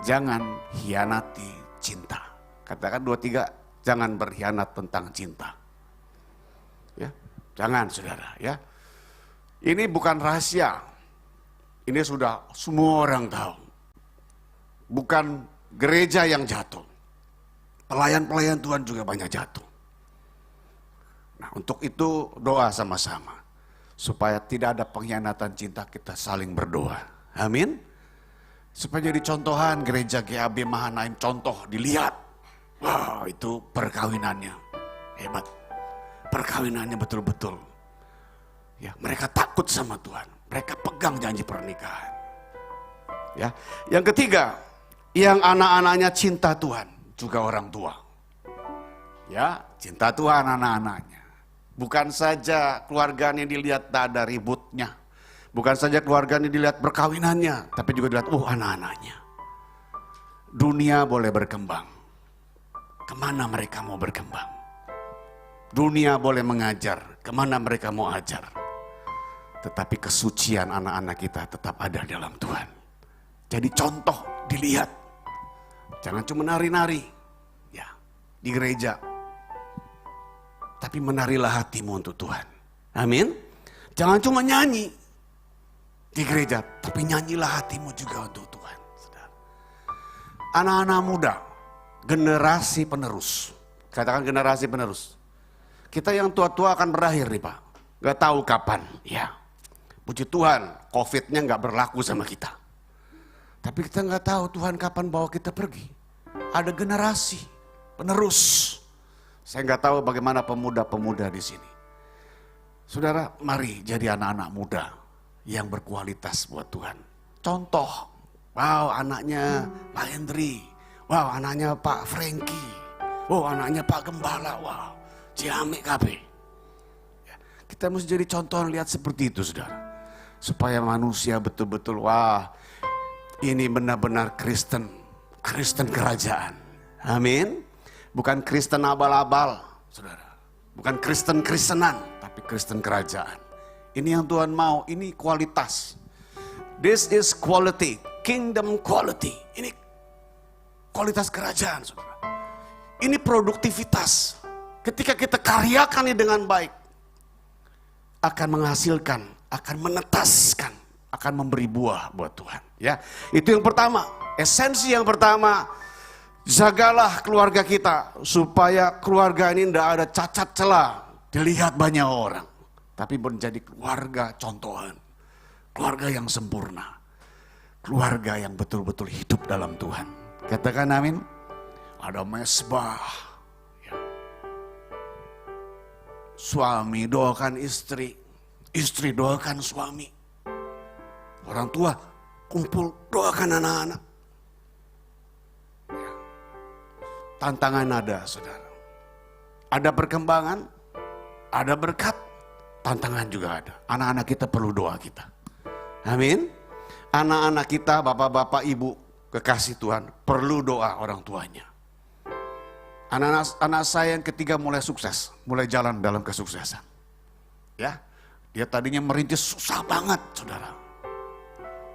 Jangan hianati cinta. Katakan 2-3, jangan berkhianat tentang cinta. Ya, jangan, saudara, ya. Ini bukan rahasia. Ini sudah semua orang tahu. Bukan gereja yang jatuh. Pelayan-pelayan Tuhan juga banyak jatuh. Nah, untuk itu doa sama-sama. Supaya tidak ada pengkhianatan cinta, kita saling berdoa. Amin. Supaya jadi contohan gereja GAB Mahanaim, contoh dilihat. Wah, itu perkawinannya hebat. Perkawinannya betul-betul. Ya, mereka takut sama Tuhan. Mereka pegang janji pernikahan. Ya, yang ketiga, yang anak-anaknya cinta Tuhan, juga orang tua. Ya, cinta Tuhan anak-anaknya. Bukan saja keluarganya dilihat tak ada ributnya. Bukan saja keluarganya dilihat perkawinannya, tapi juga dilihat anak-anaknya. Dunia boleh berkembang. Kemana mereka mau berkembang? Dunia boleh mengajar, kemana mereka mau ajar. Tetapi kesucian anak-anak kita tetap ada dalam Tuhan. Jadi contoh dilihat. Jangan cuma nari-nari ya di gereja. Tapi menarilah hatimu untuk Tuhan. Amin. Jangan cuma nyanyi di gereja, tapi nyanyilah hatimu juga untuk Tuhan. Anak-anak muda, generasi penerus. Katakan generasi penerus. Kita yang tua-tua akan berakhir nih Pak. Gak tahu kapan. Ya, puji Tuhan, COVID-nya gak berlaku sama kita. Tapi kita gak tahu Tuhan kapan bawa kita pergi. Ada generasi penerus. Saya gak tahu bagaimana pemuda-pemuda di sini. Saudara, mari jadi anak-anak muda yang berkualitas buat Tuhan. Contoh, wow anaknya Pak Hendri, wow anaknya Pak Franky, wow anaknya Pak Gembala, wow Ciamik KB. Kita mesti jadi contoh lihat seperti itu saudara. Supaya manusia betul-betul wah ini benar-benar Kristen kerajaan. Amin. Bukan Kristen abal-abal saudara. Bukan Kristen-Kristenan tapi Kristen kerajaan. Ini yang Tuhan mau, ini kualitas. This is quality, kingdom quality. Ini kualitas kerajaan saudara. Ini produktivitas. Ketika kita karyakan ini dengan baik, akan menghasilkan, akan menetaskan, akan memberi buah buat Tuhan. Ya, itu yang pertama. Esensi yang pertama, jagalah keluarga kita supaya keluarga ini tidak ada cacat celah dilihat banyak orang. tapi menjadi keluarga contohan, keluarga yang sempurna, keluarga yang betul-betul hidup dalam Tuhan. Katakan amin. Ada mesbah, ya. Suami doakan istri, istri doakan suami, orang tua kumpul doakan anak-anak. Ya. Tantangan ada, saudara. Ada perkembangan, ada berkat, tantangan juga ada. Anak-anak kita perlu doa kita. Amin. Anak-anak kita, bapak-bapak, ibu, kekasih Tuhan, perlu doa orang tuanya. Anak saya yang ketiga mulai sukses, mulai jalan dalam kesuksesan. Ya, dia tadinya merintis susah banget, saudara,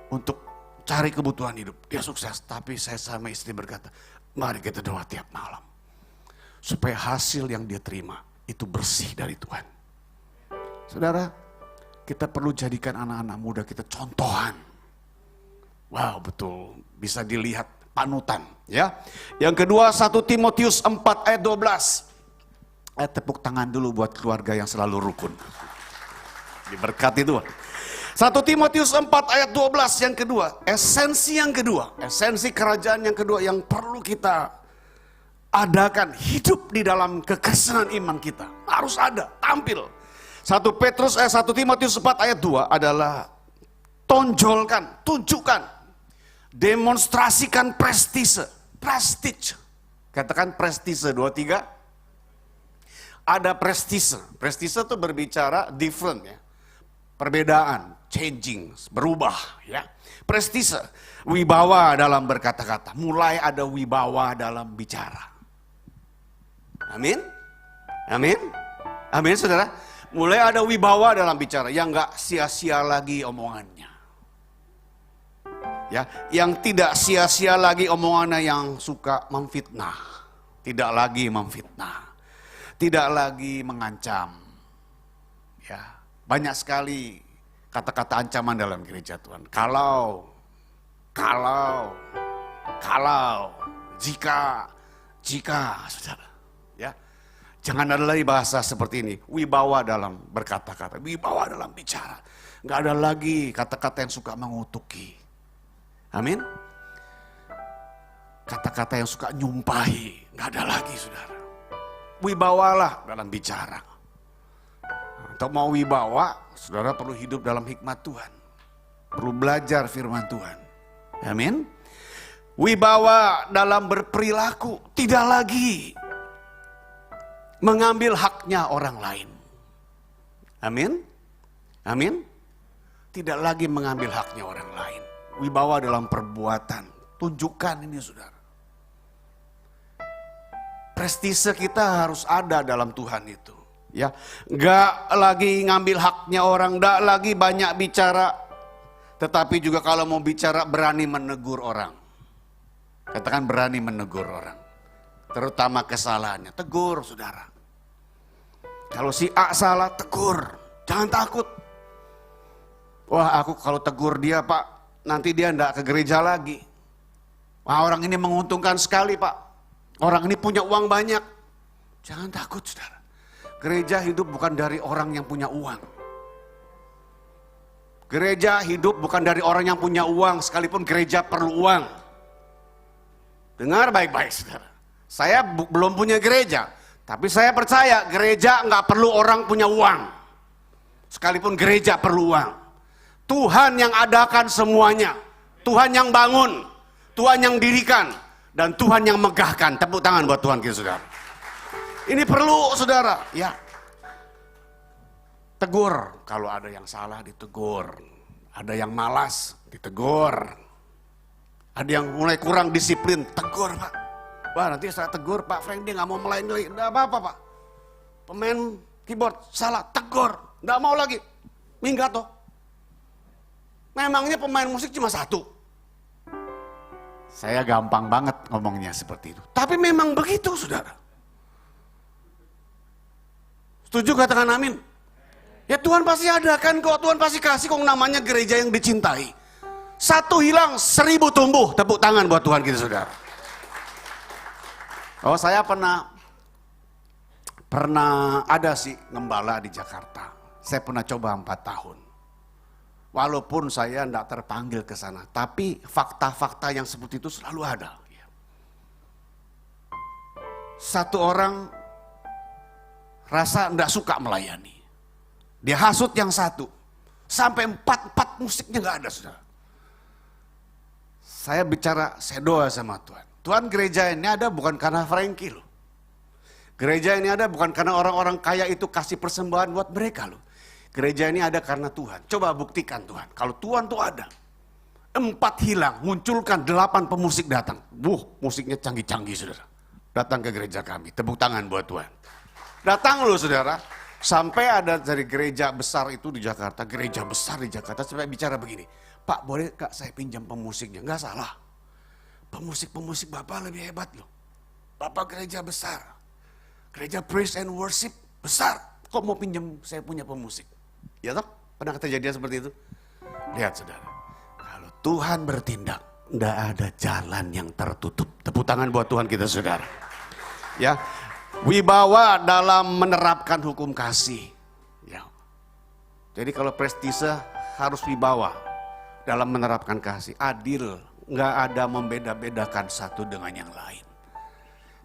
untuk cari kebutuhan hidup. Dia sukses, tapi saya sama istri berkata, mari kita doa tiap malam. Supaya hasil yang dia terima itu bersih dari Tuhan. Saudara, kita perlu jadikan anak-anak muda kita contohan. Wow, betul, bisa dilihat panutan, ya. Yang kedua, 1 Timotius 4 ayat 12. Tepuk tangan dulu buat keluarga yang selalu rukun. Diberkati Tuhan. 1 Timotius 4 ayat 12 yang kedua, esensi yang kedua, esensi kerajaan yang kedua yang perlu kita adakan, hidup di dalam kekristenan iman kita. Harus ada, tampil. 1 Timotius 4 ayat 2 adalah tonjolkan, tunjukkan, demonstrasikan prestige. Katakan prestige, 2, 3. Ada prestige. Prestige itu berbicara different, ya. Perbedaan, changing, berubah, ya. Prestige, wibawa dalam berkata-kata. Mulai ada wibawa dalam bicara. Amin. Amin. Amin, saudara. Mulai ada wibawa dalam bicara, yang gak sia-sia lagi omongannya. Ya, yang tidak sia-sia lagi omongannya, yang suka memfitnah. Tidak lagi memfitnah. Tidak lagi mengancam. Ya, banyak sekali kata-kata ancaman dalam gereja Tuhan. Kalau, jika, saudara. Ya, jangan ada lagi bahasa seperti ini. Wibawa dalam berkata-kata, wibawa dalam bicara. Gak ada lagi kata-kata yang suka mengutuki. Amin. Kata-kata yang suka nyumpahi, gak ada lagi, saudara. Wibawalah dalam bicara. Untuk mau wibawa, saudara perlu hidup dalam hikmat Tuhan. Perlu belajar firman Tuhan. Amin. Wibawa dalam berperilaku, tidak lagi mengambil haknya orang lain. Amin. Amin. Tidak lagi mengambil haknya orang lain. Wibawa dalam perbuatan. Tunjukkan ini, saudara. Prestise kita harus ada dalam Tuhan itu. Ya, gak lagi ngambil haknya orang, gak lagi banyak bicara. Tetapi juga kalau mau bicara berani menegur orang. Katakan berani menegur orang. Terutama kesalahannya. Tegur, saudara. Kalau si A salah, tegur. Jangan takut. Wah, aku kalau tegur dia, Pak, nanti dia enggak ke gereja lagi. Wah, orang ini menguntungkan sekali, Pak. Orang ini punya uang banyak. Jangan takut, saudara. Gereja hidup bukan dari orang yang punya uang. Gereja hidup bukan dari orang yang punya uang, sekalipun gereja perlu uang. Dengar baik-baik, saudara. Saya belum punya gereja. Tapi saya percaya gereja nggak perlu orang punya uang. Sekalipun gereja perlu uang. Tuhan yang adakan semuanya. Tuhan yang bangun. Tuhan yang dirikan. Dan Tuhan yang megahkan. Tepuk tangan buat Tuhan kita, saudara. Ini perlu, saudara. Ya. Tegur. Kalau ada yang salah ditegur. Ada yang malas ditegur. Ada yang mulai kurang disiplin. Tegur, Pak. Wah, nanti saya tegur Pak Frank, dia gak mau melayani. Enggak apa-apa, Pak. Pemain keyboard salah, tegur. Enggak mau lagi. Minggat toh. Memangnya pemain musik cuma satu. Saya gampang banget ngomongnya seperti itu. Tapi memang begitu, saudara. Setuju, katakan amin. Ya Tuhan pasti adakan kok, Tuhan pasti kasih kok, namanya gereja yang dicintai. Satu hilang, 1000 tumbuh. Tepuk tangan buat Tuhan kita, saudara. Oh, saya pernah ada sih gembala di Jakarta. Saya pernah coba 4 tahun. Walaupun saya tidak terpanggil ke sana, tapi fakta-fakta yang seperti itu selalu ada. Satu orang rasa tidak suka melayani. Dia hasut yang satu. Sampai 4 musiknya nggak ada, saudara. Saya doa sama Tuhan. Tuhan, gereja ini ada bukan karena Frankie loh. Gereja ini ada bukan karena orang-orang kaya itu kasih persembahan buat mereka loh. Gereja ini ada karena Tuhan. Coba buktikan Tuhan. Kalau Tuhan tuh ada. 4 hilang, munculkan 8 pemusik datang. Musiknya canggih-canggih, saudara. Datang ke gereja kami, tepuk tangan buat Tuhan. Datang loh, saudara. Sampai ada dari gereja besar itu di Jakarta, sampai bicara begini. Pak, boleh Kak saya pinjam pemusiknya? Enggak salah. Pemusik-pemusik Bapak lebih hebat loh. Bapak gereja besar. Gereja praise and worship besar. Kok mau pinjam saya punya pemusik? Ya toh? Pernah kejadian seperti itu? Lihat saudara. Kalau Tuhan bertindak, enggak ada jalan yang tertutup. Tepuk tangan buat Tuhan kita, saudara. Ya, wibawa dalam menerapkan hukum kasih. Ya. Jadi kalau prestise harus wibawa dalam menerapkan kasih. Adil, nggak ada membeda-bedakan satu dengan yang lain.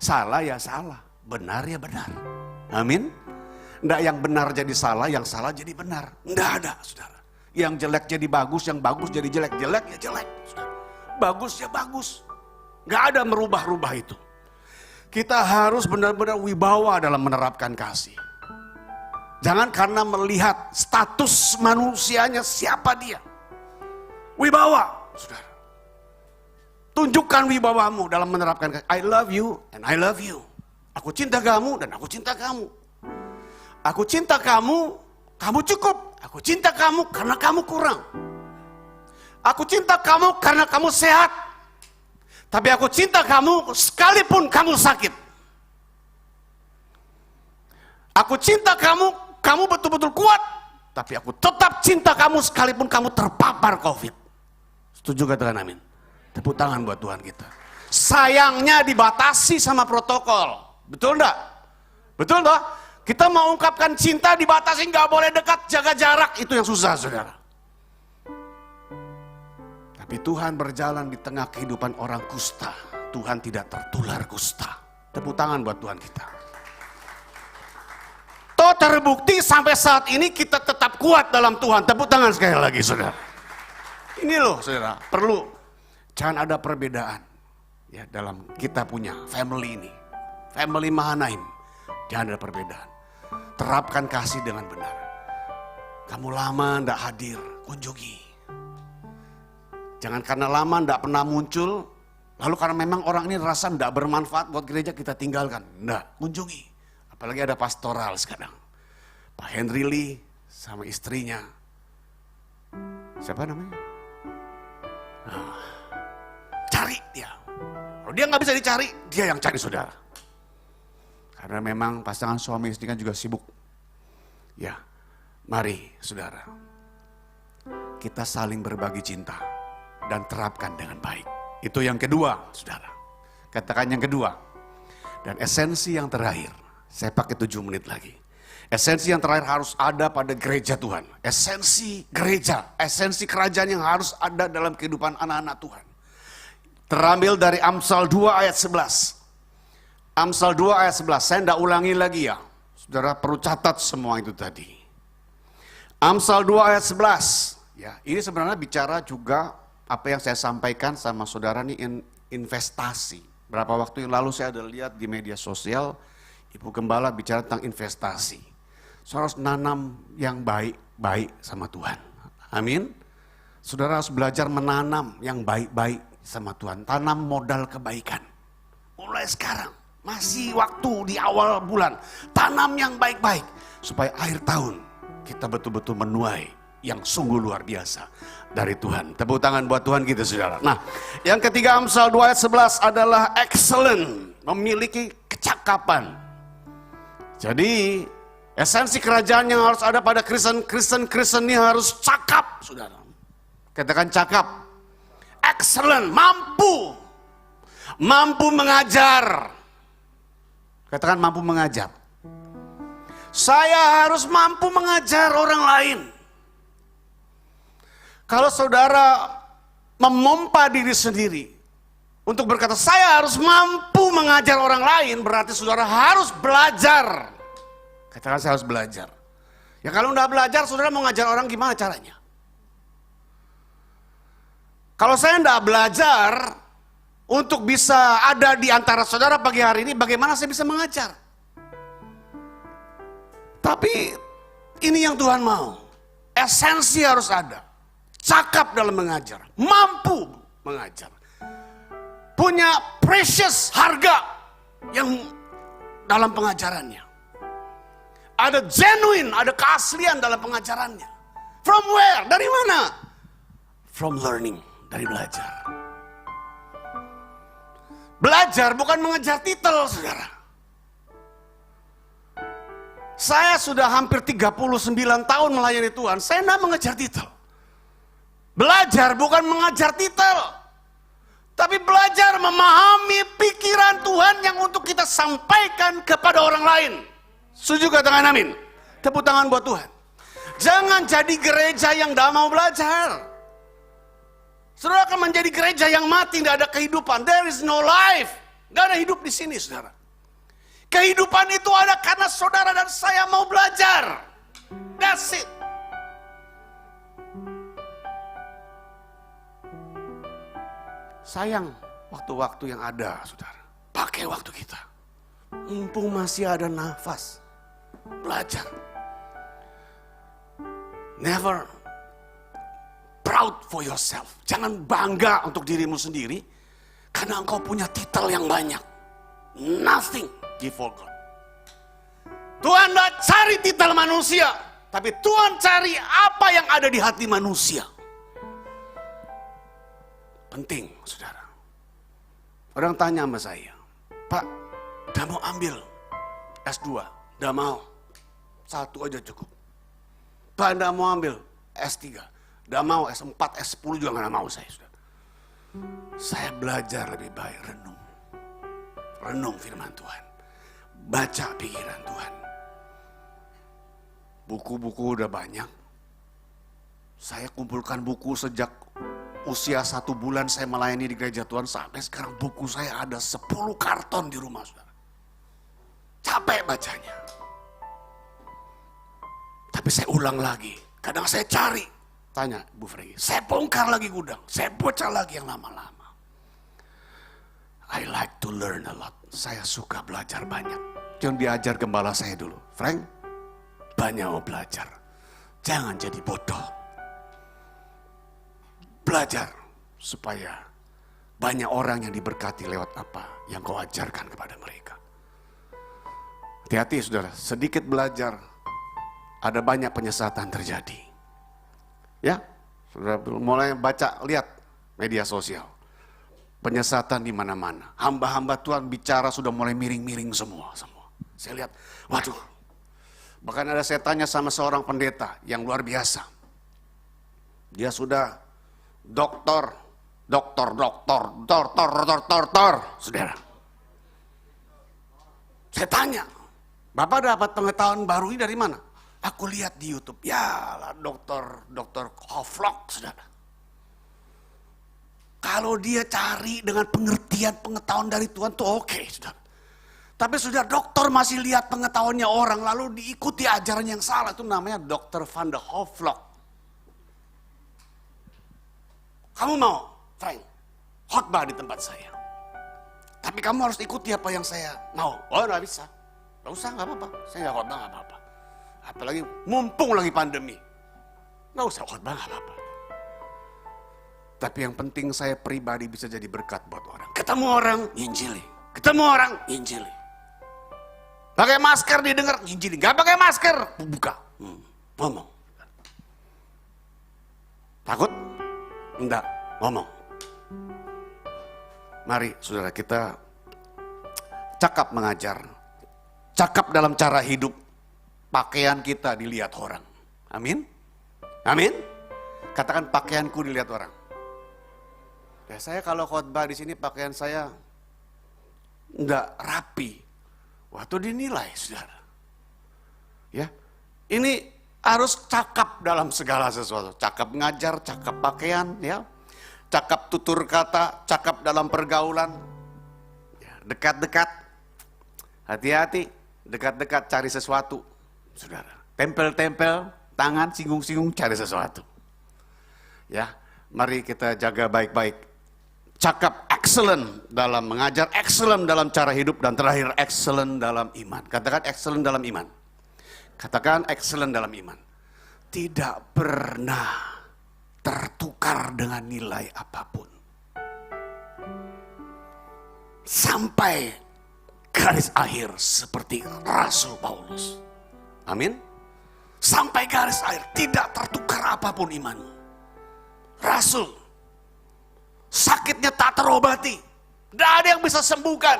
Salah ya salah, benar ya benar. Amin. Nggak yang benar jadi salah, yang salah jadi benar. Nggak ada, saudara. Yang jelek jadi bagus, yang bagus jadi jelek, jelek ya jelek. Saudara. Bagus ya bagus. Nggak ada merubah-rubah itu. Kita harus benar-benar wibawa dalam menerapkan kasih. Jangan karena melihat status manusianya siapa dia. Wibawa, saudara. Tunjukkan wibawamu dalam menerapkan kasih. I love you and I love you. Aku cinta kamu dan aku cinta kamu. Aku cinta kamu, kamu cukup. Aku cinta kamu karena kamu kurang. Aku cinta kamu karena kamu sehat. Tapi aku cinta kamu sekalipun kamu sakit. Aku cinta kamu, kamu betul-betul kuat. Tapi aku tetap cinta kamu sekalipun kamu terpapar COVID. Setuju katakan amin. Tepuk tangan buat Tuhan kita. Sayangnya dibatasi sama protokol. Betul enggak? Betul enggak? Kita mau ungkapkan cinta dibatasi, nggak boleh dekat, jaga jarak. Itu yang susah, saudara. Tapi Tuhan berjalan di tengah kehidupan orang kusta. Tuhan tidak tertular kusta. Tepuk tangan buat Tuhan kita. Toh terbukti sampai saat ini kita tetap kuat dalam Tuhan. Tepuk tangan sekali lagi, saudara. Ini loh, saudara, perlu. Jangan ada perbedaan. Ya, dalam kita punya family ini. Family Mahanaim. Jangan ada perbedaan. Terapkan kasih dengan benar. Kamu lama tidak hadir, kunjungi. Jangan karena lama tidak pernah muncul, lalu karena memang orang ini rasa tidak bermanfaat buat gereja kita tinggalkan. Tidak, kunjungi. Apalagi ada pastoral sekarang. Pak Henry Lee sama istrinya. Siapa namanya? Nah, cari dia. Kalau dia nggak bisa dicari, dia yang cari, saudara. Karena memang pasangan suami istri kan juga sibuk. Ya, mari saudara. Kita saling berbagi cinta. Dan terapkan dengan baik. Itu yang kedua, saudara. Katakan yang kedua. Dan esensi yang terakhir. Saya pakai 7 menit lagi. Esensi yang terakhir harus ada pada gereja Tuhan. Esensi gereja. Esensi kerajaan yang harus ada dalam kehidupan anak-anak Tuhan. Terambil dari Amsal 2 ayat 11. Amsal 2 ayat 11. Saya tidak ulangi lagi ya. Saudara perlu catat semua itu tadi. Amsal 2 ayat 11. Ya, ini sebenarnya bicara juga apa yang saya sampaikan sama saudara nih investasi. Berapa waktu yang lalu saya ada lihat di media sosial, Ibu Gembala bicara tentang investasi. Saudara harus nanam yang baik-baik sama Tuhan. Amin. Saudara harus belajar menanam yang baik-baik sama Tuhan. Tanam modal kebaikan. Mulai sekarang, masih waktu di awal bulan. Tanam yang baik-baik. Supaya akhir tahun kita betul-betul menuai yang sungguh luar biasa dari Tuhan. Tepuk tangan buat Tuhan kita, saudara. Nah, yang ketiga Amsal 2 ayat 11 adalah excellent, memiliki kecakapan. Jadi, esensi kerajaan yang harus ada pada Kristen ini harus cakap, saudara. Katakan cakap. Excellent, mampu. Mampu mengajar. Katakan mampu mengajar. Saya harus mampu mengajar orang lain. Kalau saudara memompa diri sendiri untuk berkata, saya harus mampu mengajar orang lain, berarti saudara harus belajar. Katakan, saya harus belajar. Ya kalau enggak belajar, saudara mau ngajar orang gimana caranya? Kalau saya enggak belajar untuk bisa ada di antara saudara pagi hari ini, bagaimana saya bisa mengajar? Tapi ini yang Tuhan mau. Esensi harus ada. Cakap dalam mengajar, mampu mengajar. Punya precious, harga yang dalam pengajarannya. Ada genuine, ada keaslian dalam pengajarannya. From where? Dari mana? From learning, dari belajar. Belajar bukan mengejar titel, saudara. Saya sudah hampir 39 tahun melayani Tuhan, saya tidak mengejar titel. Belajar bukan mengajar titel, tapi belajar memahami pikiran Tuhan yang untuk kita sampaikan kepada orang lain. Setuju, katakan amin. Tepuk tangan buat Tuhan. Jangan jadi gereja yang tidak mau belajar. Saudara akan menjadi gereja yang mati, tidak ada kehidupan. There is no life. Tidak ada hidup di sini, saudara. Kehidupan itu ada karena saudara dan saya mau belajar. That's it. Sayang waktu-waktu yang ada, saudara. Pakai waktu kita. Mumpung masih ada nafas. Belajar. Never proud for yourself. Jangan bangga untuk dirimu sendiri. Karena engkau punya titel yang banyak. Nothing give for God. Tuhan tidak cari titel manusia. Tapi Tuhan cari apa yang ada di hati manusia. Penting, saudara. Orang tanya sama saya, Pak, udah mau ambil S2? Udah mau. 1 aja cukup. Pak, udah mau ambil S3? Udah mau. S4, S10 juga gak mau saya. Saudara. Saya belajar lebih baik, renung. Renung firman Tuhan. Baca pikiran Tuhan. Buku-buku udah banyak. Saya kumpulkan buku sejak usia 1 bulan saya melayani di gereja Tuhan, sampai sekarang buku saya ada 10 karton di rumah, saudara. Capek bacanya. Tapi saya ulang lagi. Kadang saya cari. Tanya Bu Fregi, saya bongkar lagi gudang. Saya baca lagi yang lama-lama. I like to learn a lot. Saya suka belajar banyak. Jangan diajar gembala saya dulu. Frank, banyak mau belajar. Jangan jadi bodoh. Belajar supaya banyak orang yang diberkati lewat apa yang kau ajarkan kepada mereka. Hati-hati saudara, sedikit belajar ada banyak penyesatan terjadi. Ya, saudara mulai baca, lihat media sosial. Penyesatan di mana-mana. Hamba-hamba Tuhan bicara sudah mulai miring-miring semua. Saya lihat, waduh. Bahkan ada saya tanya sama seorang pendeta yang luar biasa. Dia sudah doktor, saudara. Saya tanya, Bapak dapat pengetahuan baru ini dari mana? Aku lihat di YouTube, ya dokter Hoflock, saudara. Kalau dia cari dengan pengertian pengetahuan dari Tuhan tuh oke, saudara. Tapi sudah dokter masih lihat pengetahuannya orang lalu diikuti ajaran yang salah, itu namanya Dr. Van de Hoflock. Kamu mau, Frank, khotbah di tempat saya. Tapi kamu harus ikuti apa yang saya mau. Oh, nggak bisa. Nggak usah, nggak apa-apa. Saya nggak khotbah, nggak apa-apa. Apalagi mumpung lagi pandemi. Nggak usah khotbah, nggak apa-apa. Tapi yang penting saya pribadi bisa jadi berkat buat orang. Ketemu orang, nginjili. Ketemu orang, nginjili. Pakai masker didengar, nginjili. Nggak pakai masker, buka. Ngomong. Takut? Enggak, ngomong. Mari saudara kita cakap mengajar. Cakap dalam cara hidup. Pakaian kita dilihat orang. Amin? Amin? Katakan pakaianku dilihat orang. Ya, saya kalau khotbah di sini pakaian saya enggak rapi. Waktu dinilai, saudara. Ya, ini harus cakap dalam segala sesuatu. Cakap ngajar, cakap pakaian, ya, cakap tutur kata, cakap dalam pergaulan. Ya, dekat-dekat, hati-hati, dekat-dekat cari sesuatu, saudara. Tempel-tempel, tangan singgung-singgung cari sesuatu. Ya, mari kita jaga baik-baik. Cakap excellent dalam mengajar, excellent dalam cara hidup, dan terakhir excellent dalam iman. Katakan excellent dalam iman. Katakan excellent dalam iman. Tidak pernah tertukar dengan nilai apapun. Sampai garis akhir seperti Rasul Paulus. Amin. Sampai garis akhir tidak tertukar apapun imanmu. Rasul. Sakitnya tak terobati. Tidak ada yang bisa sembuhkan.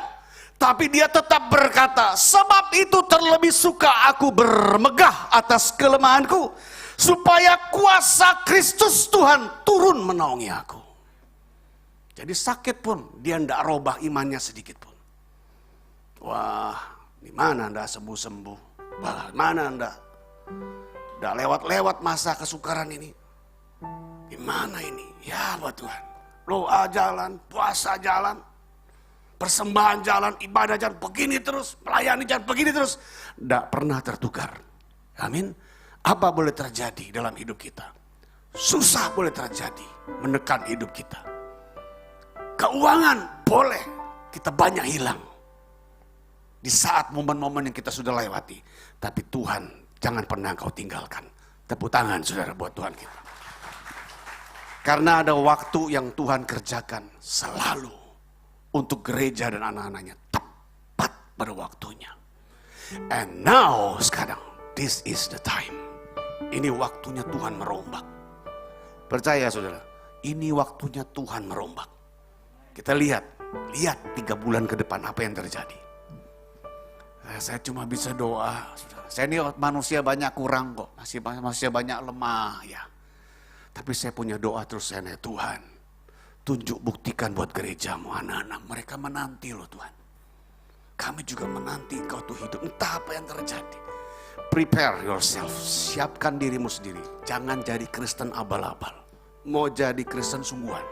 Tapi dia tetap berkata, sebab itu terlebih suka aku bermegah atas kelemahanku, supaya kuasa Kristus Tuhan turun menaungi aku. Jadi sakit pun dia tidak robah imannya sedikit pun. Wah, di mana anda sembuh-sembuh? Wah, mana anda? Tidak lewat-lewat masa kesukaran ini. Gimana ini? Ya buat Tuhan. Doa jalan, puasa jalan, persembahan jalan, ibadah jalan, begini terus, melayani jalan, begini terus. Tidak pernah tertukar. Amin. Apa boleh terjadi dalam hidup kita? Susah boleh terjadi menekan hidup kita. Keuangan boleh kita banyak hilang. Di saat momen-momen yang kita sudah lewati. Tapi Tuhan jangan pernah kau tinggalkan. Tepuk tangan saudara buat Tuhan kita. Karena ada waktu yang Tuhan kerjakan selalu untuk gereja dan anak-anaknya. Tepat pada waktunya. And now sekarang, this is the time. Ini waktunya Tuhan merombak. Percaya saudara, ini waktunya Tuhan merombak. Kita lihat 3 bulan ke depan apa yang terjadi. Saya cuma bisa doa. Saudara. Saya ini manusia banyak kurang kok, masih banyak lemah ya. Tapi saya punya doa terus, saya nanya, Tuhan, tunjuk buktikan buat gerejamu, anak-anak. Mereka menanti loh Tuhan. Kami juga menanti Engkau tuh hidup. Entah apa yang terjadi. Prepare yourself. Siapkan dirimu sendiri. Jangan jadi Kristen abal-abal. Mau jadi Kristen sungguhan.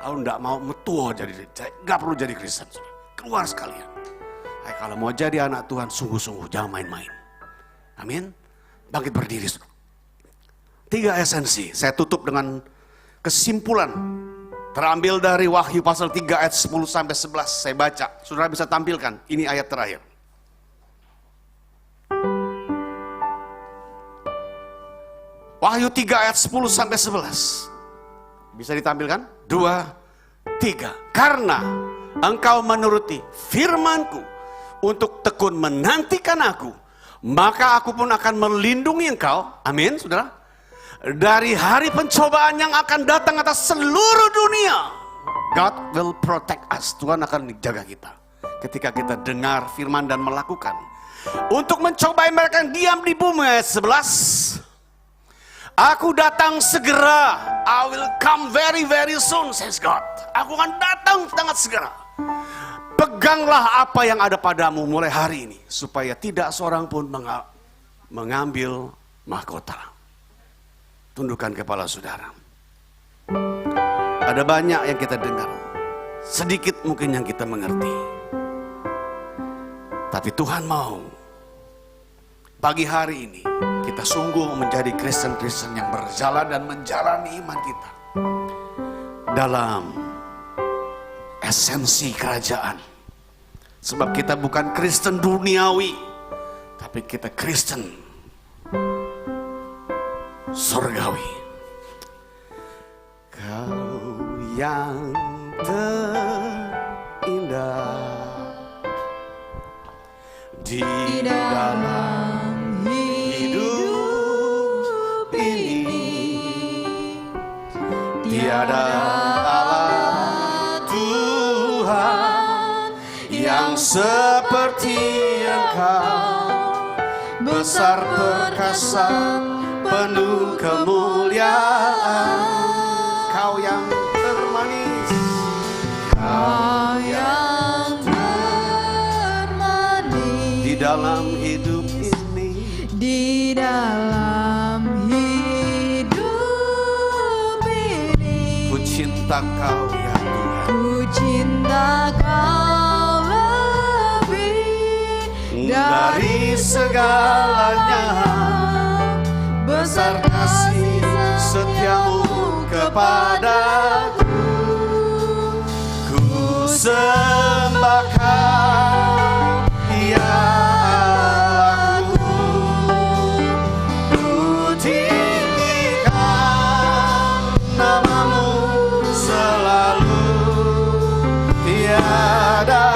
Kalau enggak mau metua jadi, enggak perlu jadi Kristen. Keluar sekalian. Kalau mau jadi anak Tuhan, sungguh-sungguh. Jangan main-main. Amin. Bangkit berdiri. 3 esensi, saya tutup dengan kesimpulan terambil dari Wahyu pasal 3 ayat 10 sampai 11. Saya baca, saudara bisa tampilkan, ini ayat terakhir. Wahyu 3 ayat 10 sampai 11. Bisa ditampilkan? 2, 3. Karena engkau menuruti firmanku untuk tekun menantikan aku, maka aku pun akan melindungi engkau. Amin, saudara. Dari hari pencobaan yang akan datang atas seluruh dunia. God will protect us. Tuhan akan menjaga kita. Ketika kita dengar firman dan melakukan. Untuk mencobai mereka yang diam di bumi. Ayat 11. Aku datang segera. I will come very very soon, says God. Aku akan datang sangat segera. Peganglah apa yang ada padamu mulai hari ini. Supaya tidak seorang pun mengambil mahkota. Tundukkan kepala saudara. Ada banyak yang kita dengar. Sedikit mungkin yang kita mengerti. Tapi Tuhan mau pagi hari ini kita sungguh menjadi Kristen-Kristen yang berjalan dan menjalani iman kita dalam esensi kerajaan. Sebab kita bukan Kristen duniawi, tapi kita Kristen surgawi. Kau yang terindah di dalam hidup ini, tiada Allah Tuhan yang seperti Engkau, besar perkasa penuh kemuliaan. Kau yang termanis, Kau yang termanis di dalam hidup ini, di dalam hidup ini. Ku cinta Kau ya Tuhan. Ku cinta Kau lebih Dari segalanya, besar kasih setiamu kepadaku. Ku sembahkan ya Allahku, ku tinggikan namamu selalu, tiada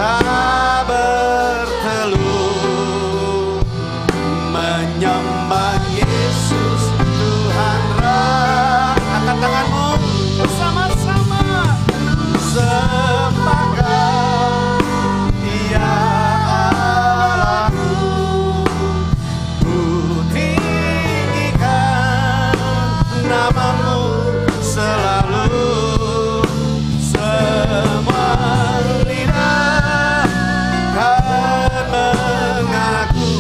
tak berteluh, menyembah Yesus Tuhan Raja. Angkat tanganmu bersama-sama, sembahkan ya Allahku, ku tinggikan namamu selalu, semua lidah kan mengaku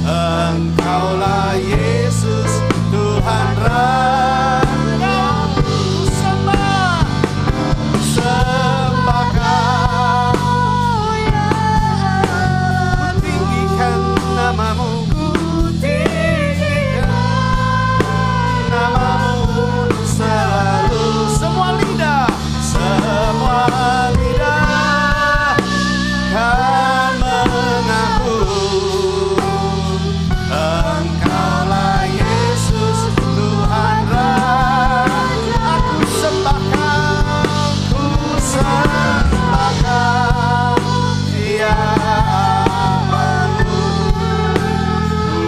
Engkaulah Yesus Tuhan Raja. Ku sembahkan, ku tinggikan namamu, ku tinggikan namamu selalu. Semua lidah kan mengaku Engkaulah Yesus Tuhan Raja. Aku sembahkan ya Allahku,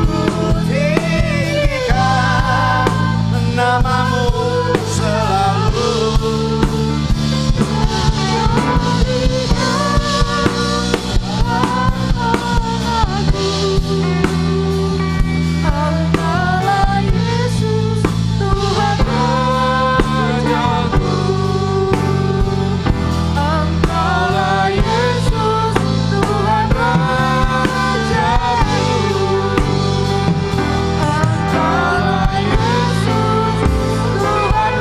ku tinggikan namamu selalu. Engkaulah Yesus Tuhan Rajaku. Engkaulah Yesus Tuhan Rajaku. Engkaulah Yesus Tuhan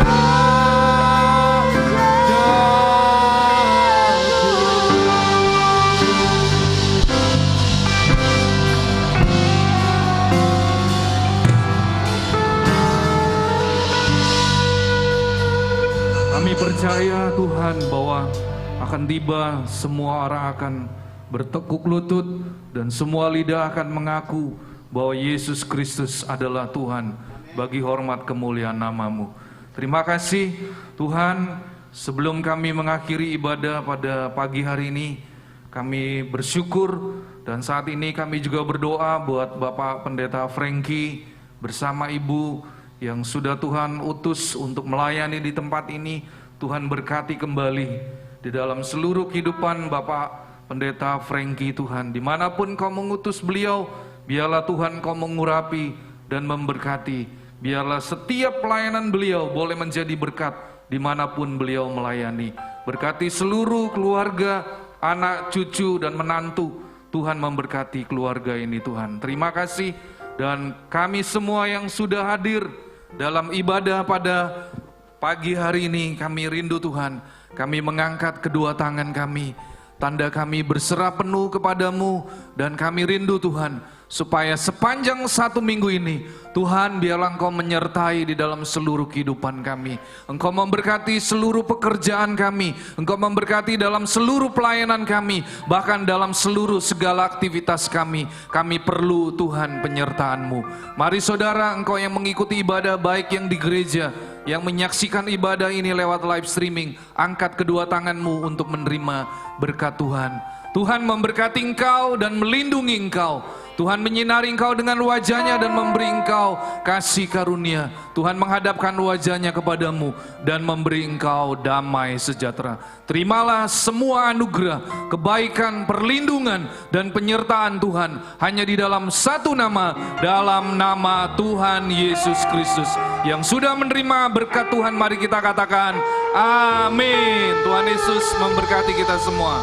Kami percaya Tuhan bahwa akan tiba semua orang akan bertekuk lutut dan semua lidah akan mengaku bahwa Yesus Kristus adalah Tuhan bagi hormat kemuliaan namamu. Terima kasih Tuhan, sebelum kami mengakhiri ibadah pada pagi hari ini, kami bersyukur dan saat ini kami juga berdoa buat Bapak Pendeta Frankie bersama Ibu yang sudah Tuhan utus untuk melayani di tempat ini. Tuhan berkati kembali di dalam seluruh kehidupan Bapak Pendeta Frankie Tuhan. Dimanapun Kau mengutus beliau, biarlah Tuhan Kau mengurapi dan memberkati. Biarlah setiap pelayanan beliau boleh menjadi berkat dimanapun beliau melayani. Berkati seluruh keluarga, anak, cucu, dan menantu. Tuhan memberkati keluarga ini Tuhan. Terima kasih. Dan kami semua yang sudah hadir dalam ibadah pada pagi hari ini, kami rindu Tuhan. Kami mengangkat kedua tangan kami, tanda kami berserah penuh kepadamu. Dan kami rindu Tuhan, supaya sepanjang satu minggu ini, Tuhan biarlah Engkau menyertai di dalam seluruh kehidupan kami. Engkau memberkati seluruh pekerjaan kami, Engkau memberkati dalam seluruh pelayanan kami, bahkan dalam seluruh segala aktivitas kami. Kami perlu Tuhan penyertaan-Mu. Mari saudara, engkau yang mengikuti ibadah baik yang di gereja, yang menyaksikan ibadah ini lewat live streaming, angkat kedua tanganmu untuk menerima berkat Tuhan. Tuhan memberkati engkau dan melindungi engkau. Tuhan menyinari engkau dengan wajahnya dan memberi engkau kasih karunia. Tuhan menghadapkan wajahnya kepadamu dan memberi engkau damai sejahtera. Terimalah semua anugerah, kebaikan, perlindungan, dan penyertaan Tuhan hanya di dalam satu nama, dalam nama Tuhan Yesus Kristus. Yang sudah menerima berkat Tuhan, mari kita katakan amin. Tuhan Yesus memberkati kita semua.